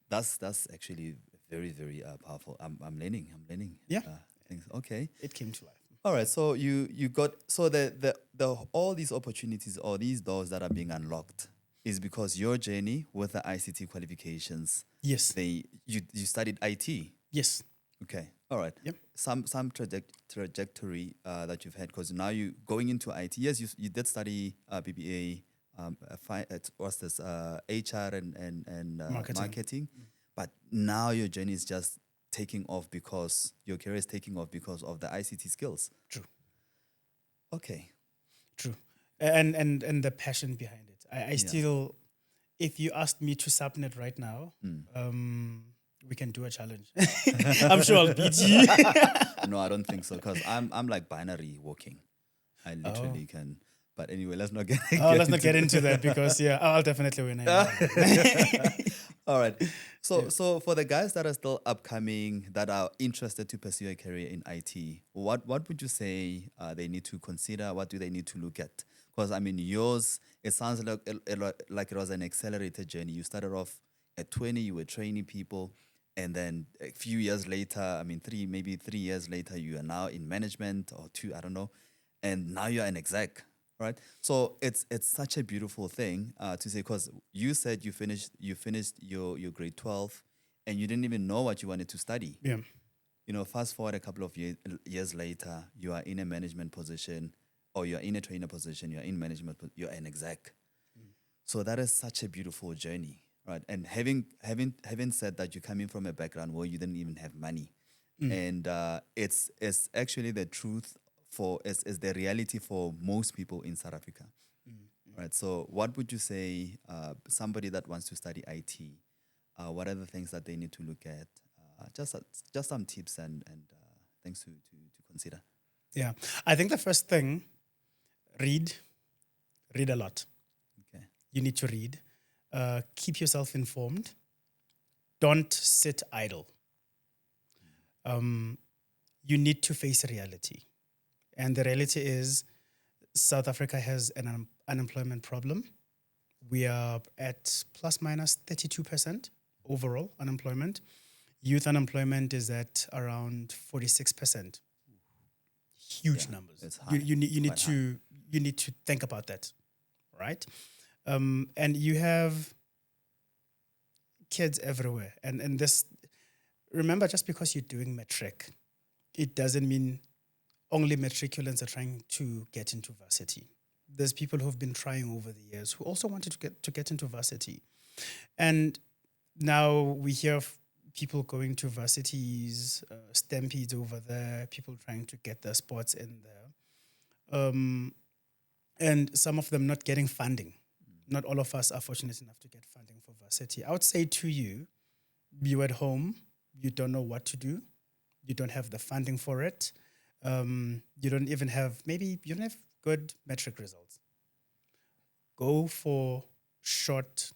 That's actually very, very powerful. I'm learning. Yeah. Things. Okay. It came to life. All right. So you got, so the all these opportunities, or these doors that are being unlocked, is because your journey with the ICT qualifications. Yes. You studied IT. Yes. Okay. All right. Yep. Some trajectory that you've had, because now you going into IT. Yes, you did study BBA. What's this? HR and marketing. But now your journey is just taking off, because your career is taking off because of the ICT skills. True. Okay. True. And the passion behind it. I still, if you asked me to subnet right now, we can do a challenge. I'm sure I'll beat you. No, I don't think so, because I'm like binary walking. I literally can. But anyway, let's not get. Let's not get into that, because I'll definitely win. All right. So for the guys that are still upcoming, that are interested to pursue a career in IT, what would you say they need to consider? What do they need to look at? Because I mean, yours, it sounds like it was an accelerated journey. You started off at 20, you were training people, and then a few years later, I mean, 3 years later, you are now in management, or 2, I don't know, and now you're an exec. Right, so it's such a beautiful thing to say, because you said you finished your grade 12, and you didn't even know what you wanted to study. Yeah. You know, fast forward a couple of years later, you are in a management position, or you are in a trainer position, you are in management, you're an exec. So that is such a beautiful journey, right? And having said that, you're coming from a background where you didn't even have money, and it's actually the truth. Is the reality for most people in South Africa, right? So, what would you say, somebody that wants to study IT, what are the things that they need to look at? Just some tips and things to consider. Yeah, I think the first thing, read a lot. Okay. You need to read. Keep yourself informed. Don't sit idle. You need to face reality. And the reality is, South Africa has an unemployment problem. We are at plus minus 32% overall unemployment. Youth unemployment is at around 46%. Huge numbers. It's high. You need to think about that, right? And you have kids everywhere. And this, remember, just because you're doing matric, it doesn't mean only matriculants are trying to get into varsity. There's people who've been trying over the years who also wanted to get into varsity. And now we hear people going to varsities, stampedes over there, people trying to get their spots in there, and some of them not getting funding. Not all of us are fortunate enough to get funding for varsity. I would say to you, you at home, you don't know what to do, you don't have the funding for it, you don't even have, maybe you don't have good metric results. Go for short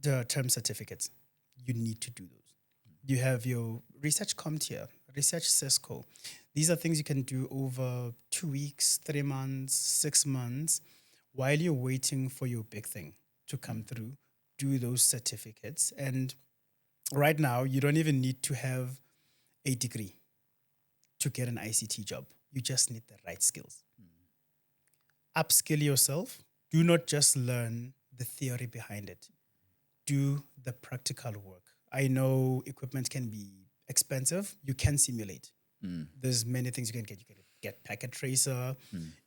term certificates. You need to do those. You have your research CompTIA, research Cisco. These are things you can do over 2 weeks, 3 months, 6 months, while you're waiting for your big thing to come through. Do those certificates. And right now, you don't even need to have a degree to get an ICT job. You just need the right skills. Upskill yourself. Do not just learn the theory behind it. Do the practical work. I know equipment can be expensive. You can simulate. There's many things you can get. You can get packet tracer.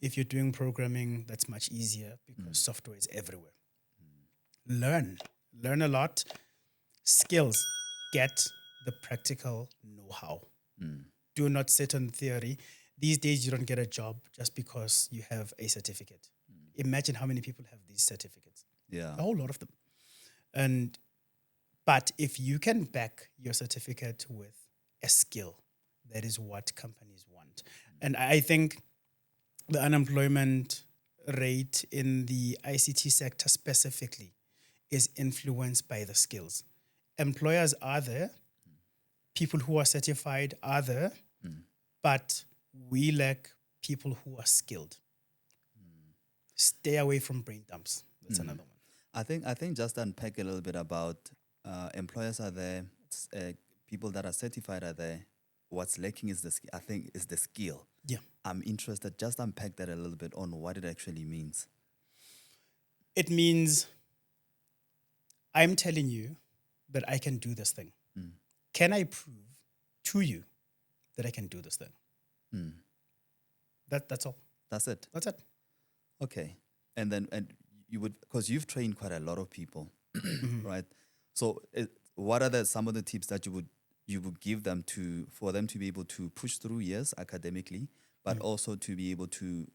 If you're doing programming, that's much easier because software is everywhere. Learn a lot. Skills. Get the practical know-how. Do not sit on theory. These days, you don't get a job just because you have a certificate. Imagine how many people have these certificates. Yeah. A whole lot of them. But if you can back your certificate with a skill, that is what companies want. And I think the unemployment rate in the ICT sector specifically is influenced by the skills. Employers are there, people who are certified are there, but we lack people who are skilled. Stay away from brain dumps. That's another one. I think just unpack a little bit about employers are there, people that are certified are there. What's lacking is the skill. Yeah. I'm interested. Just unpack that a little bit on what it actually means. It means I'm telling you that I can do this thing. Can I prove to you that I can do this thing? That's all. That's it. That's it. Okay. And you would, because you've trained quite a lot of people, right? So what are some of the tips that you would give them for them to be able to push through, yes, academically, but also to be able to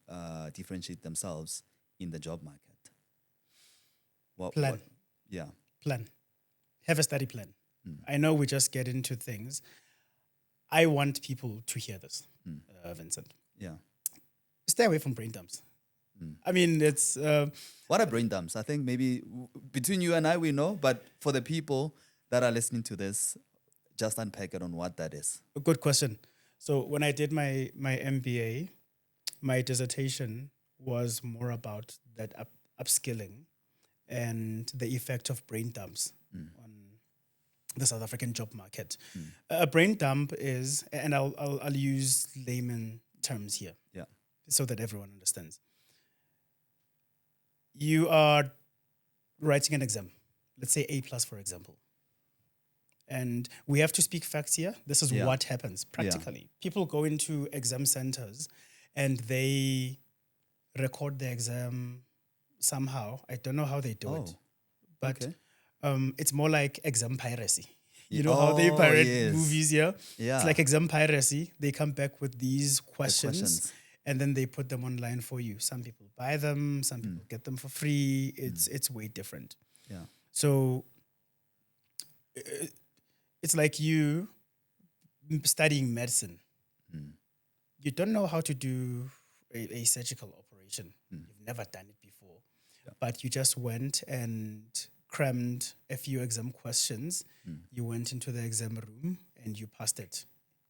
differentiate themselves in the job market? Plan. Yeah. Plan. Have a study plan. I know we just get into things. I want people to hear this, Vincent. Yeah. Stay away from brain dumps. I mean, it's... what are brain dumps? I think maybe between you and I, we know, but for the people that are listening to this, just unpack it on what that is. a good question. So when I did my MBA, my dissertation was more about that upskilling and the effect of brain dumps on the South African job market. A brain dump is, and I'll use layman terms here, so that everyone understands. You are writing an exam, let's say A+, for example. And we have to speak facts here. This is what happens practically. People go into exam centers and they record the exam somehow. I don't know how they do it, but it's more like exam piracy. You know how they pirate movies here? Yeah. It's like exam piracy. They come back with these questions and then they put them online for you. Some people buy them, some people get them for free. It's way different. Yeah. So it's like you studying medicine. You don't know how to do a surgical operation. You've never done it before. But you just went and crammed a few exam questions. You went into the exam room and you passed it.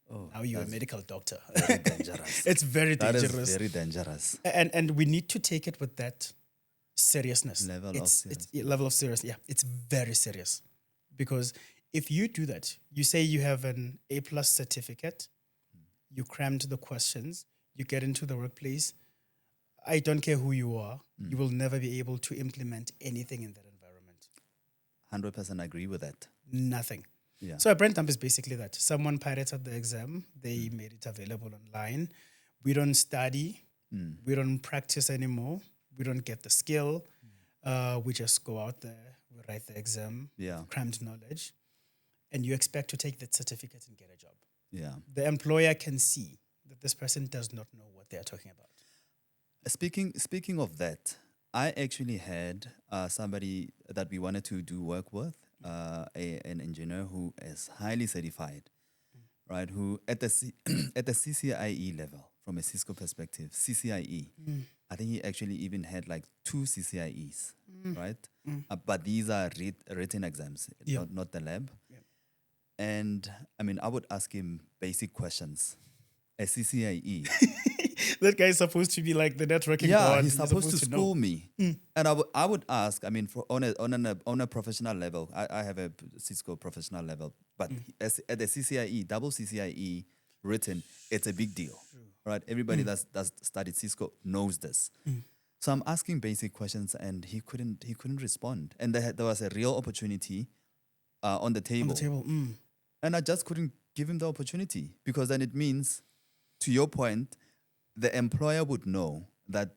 Now you're a medical doctor. Very dangerous. It's very dangerous. That is very dangerous. And we need to take it with that seriousness. Level of seriousness. Yeah, it's very serious. Because if you do that, you say you have an A+ certificate, you crammed the questions, you get into the workplace, I don't care who you are, you will never be able to implement anything in that environment. 100% agree with that. Nothing. Yeah. So a brain dump is basically that. Someone pirated the exam, they made it available online. We don't study, we don't practice anymore, we don't get the skill. We just go out there, we write the exam, crammed knowledge. and you expect to take that certificate and get a job. Yeah. The employer can see that this person does not know what they are talking about. Speaking of that, I actually had somebody that we wanted to do work with, an engineer who is highly certified, right? Who at the at the CCIE level, from a Cisco perspective, CCIE, I think he actually even had like 2 CCIEs, right? But these are written exams, Yeah. not the lab. Yeah. And I mean, I would ask him basic questions. A CCIE. That guy is supposed to be like the networking Yeah, god. he's You're supposed to know. school me, and I would ask. I mean, for on a professional level, I have a Cisco professional level, but at the CCIE, double CCIE written, it's a big deal, right? Everybody that's studied Cisco knows this. So I'm asking basic questions, and he couldn't respond, and there was a real opportunity on the On table, the table. and I just couldn't give him the opportunity because then it means, to your point, the employer would know that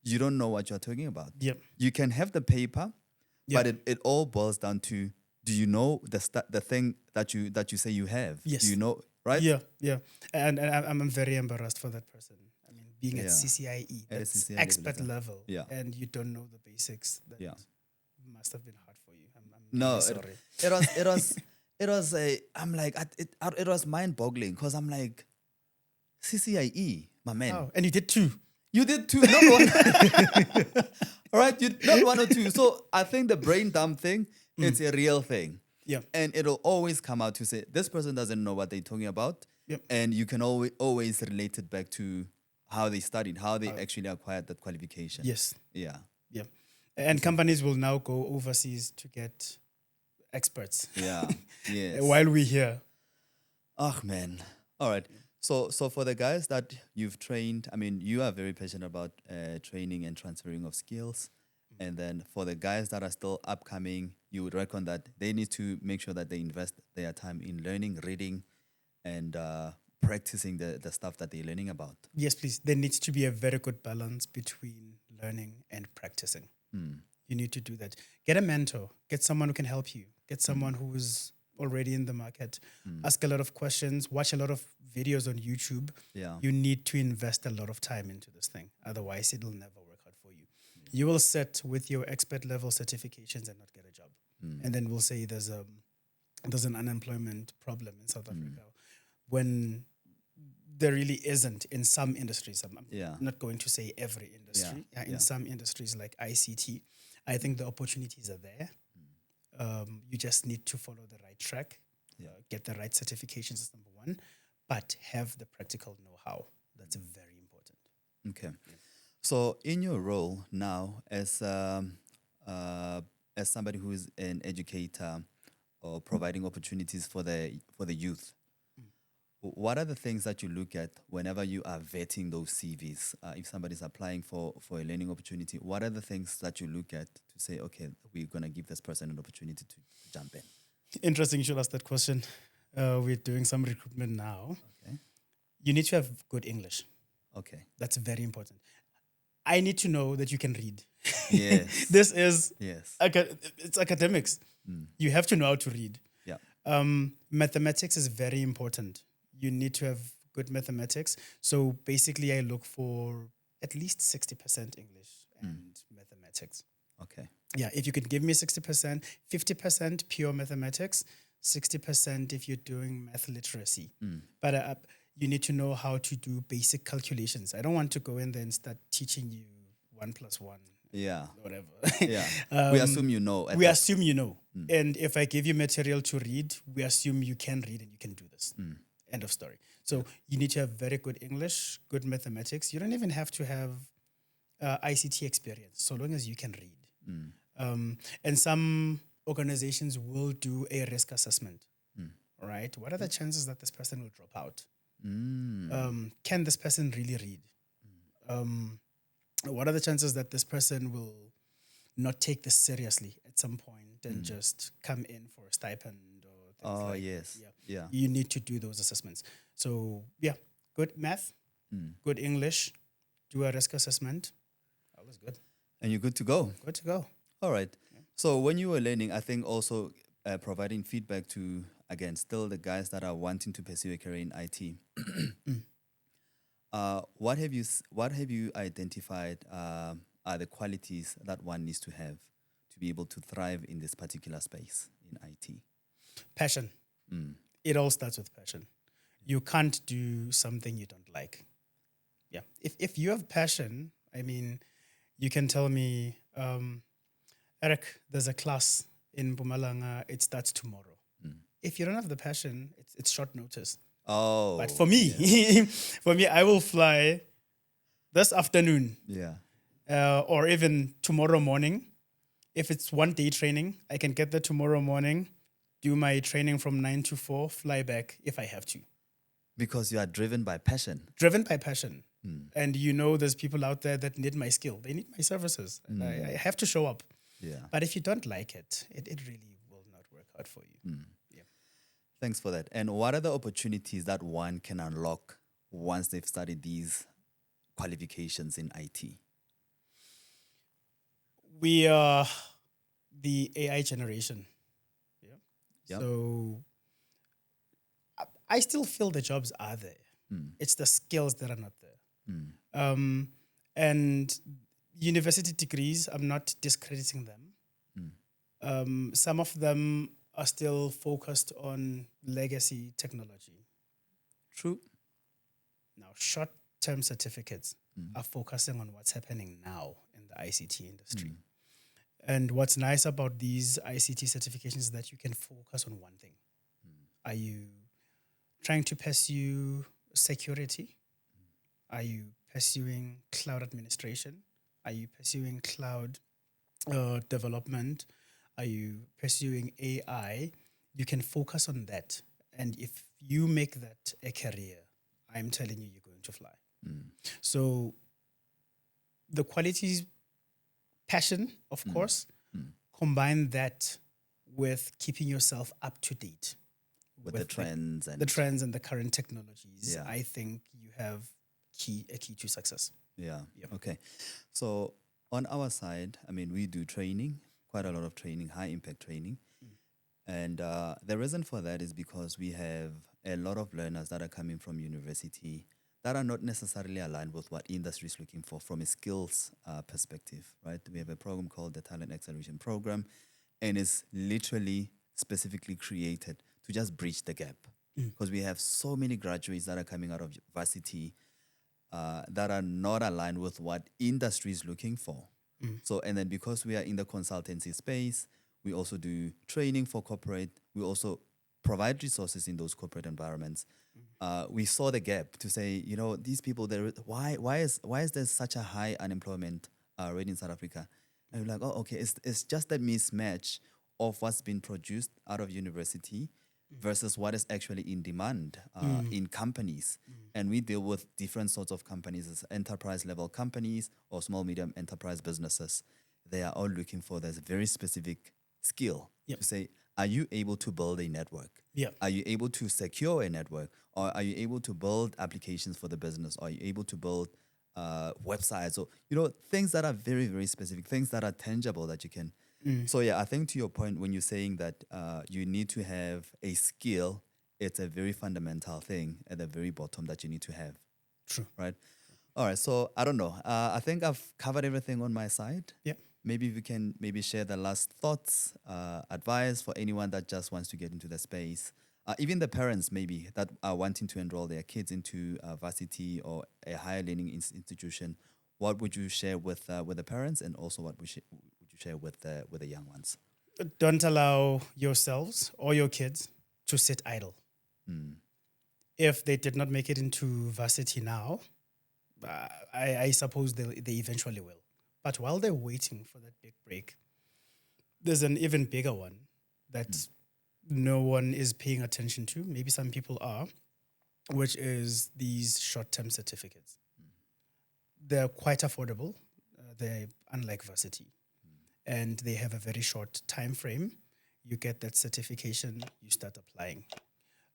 you don't know what you're talking about. Yep. You can have the paper, Yep. but it all boils down to, do you know the thing that you say you have? Yes. Do you know, right? Yeah, yeah. And I'm very embarrassed for that person. I mean, being at Yeah. CCIE, At a that's CCIE expert level. level, Yeah. and you don't know the basics. That Yeah. must have been hard for you. I'm No, really sorry. it was a, I'm like, it was mind boggling because I'm like, CCIE, my man. Oh, and you did too. You did two, not one. All right, you not one or two. So I think the brain dump thing, it's a real thing. Yeah. And it'll always come out to say, this person doesn't know what they're talking about. Yep. And you can always relate it back to how they studied, how they actually acquired that qualification. Yes. Yeah. Yeah. And companies will now go overseas to get experts. Yeah. Yes. While we're here. Oh, man. All right. So for the guys that you've trained, I mean, you are very passionate about training and transferring of skills. And then for the guys that are still upcoming, you would reckon that they need to make sure that they invest their time in learning, reading, and practicing the stuff that they're learning about. Yes, please. There needs to be a very good balance between learning and practicing. You need to do that. Get a mentor. Get someone who can help you. Get someone who is already in the market. Ask a lot of questions. Watch a lot of videos on YouTube. Yeah. You need to invest a lot of time into this thing. Otherwise, it'll never work out for you. You will sit with your expert level certifications and not get a job. And then we'll say there's an unemployment problem in South Africa when there really isn't in some industries. I'm not going to say every industry. In some industries like ICT, I think the opportunities are there. You just need to follow the right track, get the right certifications is number one, but have the practical know-how. That's very important. Okay. So in your role now as somebody who is an educator or providing opportunities for the youth, what are the things that you look at whenever you are vetting those CVs? If somebody's applying for a learning opportunity, what are the things that you look at to say, okay, we're going to give this person an opportunity to jump in? Interesting you should ask that question. We're doing some recruitment now. Okay. You need to have good English. Okay. That's very important. I need to know that you can read. Yes. This is Yes. it's academics. You have to know how to read. Yeah. Mathematics is very important. You need to have good mathematics. So basically, I look for at least 60% English and mathematics. Okay. Yeah, if you could give me 60%, 50% pure mathematics, 60% if you're doing math literacy. But you need to know how to do basic calculations. I don't want to go in there and start teaching you 1 + 1. Yeah. Whatever. Yeah. We assume you know. We assume you know. And if I give you material to read, we assume you can read and you can do this. End of story. So you need to have very good English, good mathematics. You don't even have to have ICT experience, so long as you can read. And some organizations will do a risk assessment. Right? What are the chances that this person will drop out? Can this person really read? What are the chances that this person will not take this seriously at some point and just come in for a stipend or things like yes. that? Yeah. You need to do those assessments. So, good math, good English, do a risk assessment. All is good. And you're good to go. Good to go. All right. So when you were learning, I think also providing feedback to again, still the guys that are wanting to pursue a career in IT, what have you identified are the qualities that one needs to have to be able to thrive in this particular space in IT? Passion. It all starts with passion. You can't do something you don't like. Yeah. If you have passion, I mean, you can tell me, Eric, there's a class in Bumalanga, it starts tomorrow. If you don't have the passion, it's short notice. Oh, But for me, for me, I will fly this afternoon yeah. or even tomorrow morning. If it's 1 day training, I can get there tomorrow morning, do my training from 9 to 4, fly back if I have to. Because you are driven by passion. Driven by passion. And there's people out there that need my skill. They need my services. And I have to show up. Yeah. But if you don't like it, it really will not work out for you. Yeah. Thanks for that. And what are the opportunities that one can unlock once they've studied these qualifications in IT? We are the AI generation. Yeah. Yep. So I still feel the jobs are there. It's the skills that are not there. And university degrees, I'm not discrediting them. Some of them are still focused on legacy technology. True. Now, short-term certificates are focusing on what's happening now in the ICT industry. And what's nice about these ICT certifications is that you can focus on one thing. Are you trying to pursue security? Are you pursuing cloud administration? Are you pursuing cloud development? Are you pursuing AI? You can focus on that. And if you make that a career, I'm telling you, you're going to fly. So the qualities, passion, of course, combine that with keeping yourself up to date With the trends and the current technologies. Yeah. I think you have a key to success. Yeah. Yep. Okay. So on our side, I mean, we do training, quite a lot of training, high impact training. And the reason for that is because we have a lot of learners that are coming from university that are not necessarily aligned with what industry is looking for from a skills perspective, right? We have a program called the Talent Acceleration Program, and it's literally specifically created to just bridge the gap. Because we have so many graduates that are coming out of varsity that are not aligned with what industry is looking for. So, and then because we are in the consultancy space, we also do training for corporate. We also provide resources in those corporate environments. We saw the gap to say, these people, why is there such a high unemployment rate in South Africa? And we're like, oh, okay, it's just a mismatch of what's been produced out of university versus what is actually in demand in companies. And we deal with different sorts of companies, as enterprise level companies or small, medium enterprise businesses. They are all looking for this very specific skill to say, are you able to build a network? Are you able to secure a network? Or are you able to build applications for the business? Or are you able to build websites? Or, things that are very, very specific, things that are tangible that you can. So, yeah, I think to your point, when you're saying that you need to have a skill, it's a very fundamental thing at the very bottom that you need to have. True. Right? All right. So, I don't know. I think I've covered everything on my side. Yeah. Maybe we can share the last thoughts, advice for anyone that just wants to get into the space. Even the parents maybe that are wanting to enroll their kids into varsity or a higher learning institution. What would you share with the parents, and also what would you share with the young ones? Don't allow yourselves or your kids to sit idle. If they did not make it into varsity now, I suppose they eventually will. But while they're waiting for that big break, there's an even bigger one that no one is paying attention to. Maybe some people are, which is these short-term certificates. They're quite affordable. They're unlike varsity. And they have a very short time frame. You get that certification, you start applying.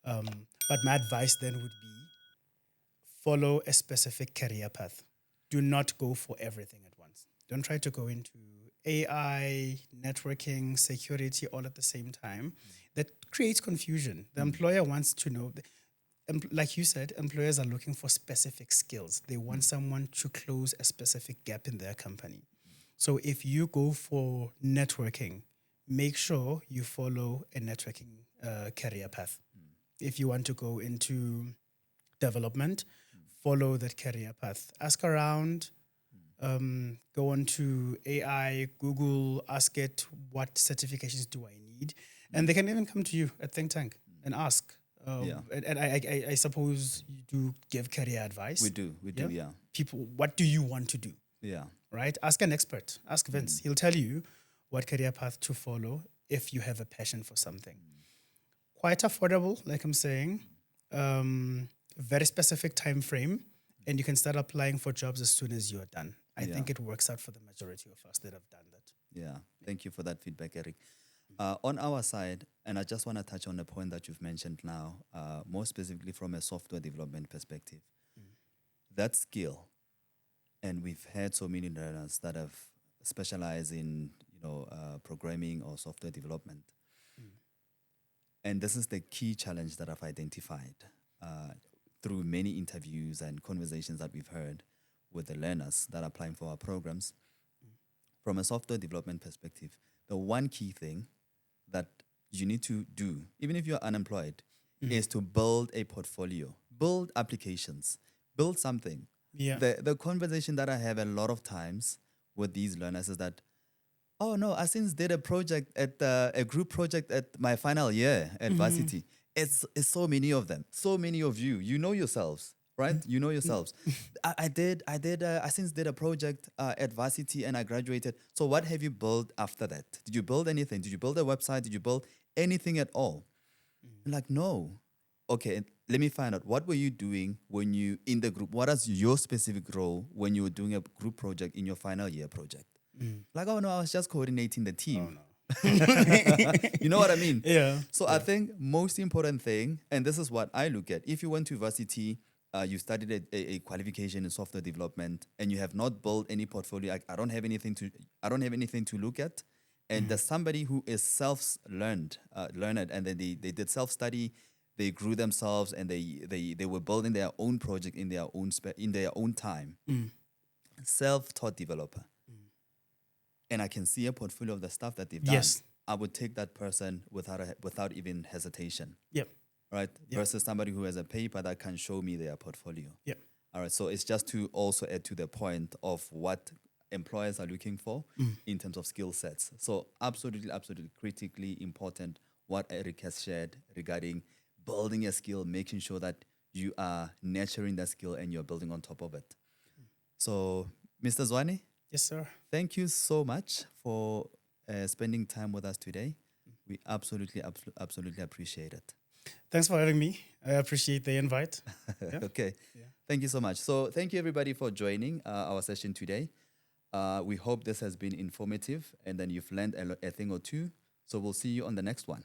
But my advice then would be follow a specific career path. Do not go for everything at once. Don't try to go into AI, networking, security all at the same time, that creates confusion. The employer wants to know, like you said, employers are looking for specific skills. They want someone to close a specific gap in their company. So if you go for networking, make sure you follow a networking career path. If you want to go into development, follow that career path. Ask around, go on to AI, Google, ask it, what certifications do I need? And they can even come to you at Think Tank and ask. Yeah. And I suppose you do give career advice. We do, yeah. People, what do you want to do? Yeah. Right? Ask an expert. Ask Vince. He'll tell you what career path to follow if you have a passion for something. Quite affordable, like I'm saying. Very specific time frame, and you can start applying for jobs as soon as you're done. I think it works out for the majority of us that have done that. Yeah. Thank you for that feedback, Eric. On our side, and I just want to touch on the point that you've mentioned now, more specifically from a software development perspective. That skill, and we've had so many learners that have specialized in, programming or software development. And this is the key challenge that I've identified through many interviews and conversations that we've heard with the learners that are applying for our programs. From a software development perspective, the one key thing that you need to do, even if you're unemployed, is to build a portfolio, build applications, build something. Yeah. The conversation that I have a lot of times with these learners is that, oh no, I since did a project at a group project at my final year at varsity. It's so many of them, so many of you. You know yourselves, right? You know yourselves. I since did a project at varsity and I graduated. So what have you built after that? Did you build anything? Did you build a website? Did you build anything at all? I'm like, no. Okay, let me find out. What were you doing when you in the group? What is your specific role when you were doing a group project in your final year project? Like, oh no, I was just coordinating the team. Oh, no. You know what I mean? Yeah. So I think most important thing, and this is what I look at, if you went to varsity, you studied a qualification in software development, and you have not built any portfolio. I don't have anything to look at. And there's somebody who is learned, and then they did self-study, they grew themselves, and they were building their own project in their own time. Self-taught developer. And I can see a portfolio of the stuff that they've done. Yes. I would take that person without even hesitation. Yep. Right? Yep. Versus somebody who has a paper that can show me their portfolio. Yep. All right. So it's just to also add to the point of what employers are looking for in terms of skill sets. So absolutely critically important what Eric has shared regarding building a skill, making sure that you are nurturing that skill and you're building on top of it. So, Mr. Zwane? Yes, sir. Thank you so much for spending time with us today. We absolutely appreciate it. Thanks for having me. I appreciate the invite. Yeah. Okay. Yeah. Thank you so much. So thank you everybody for joining our session today. We hope this has been informative and then you've learned a thing or two. So we'll see you on the next one.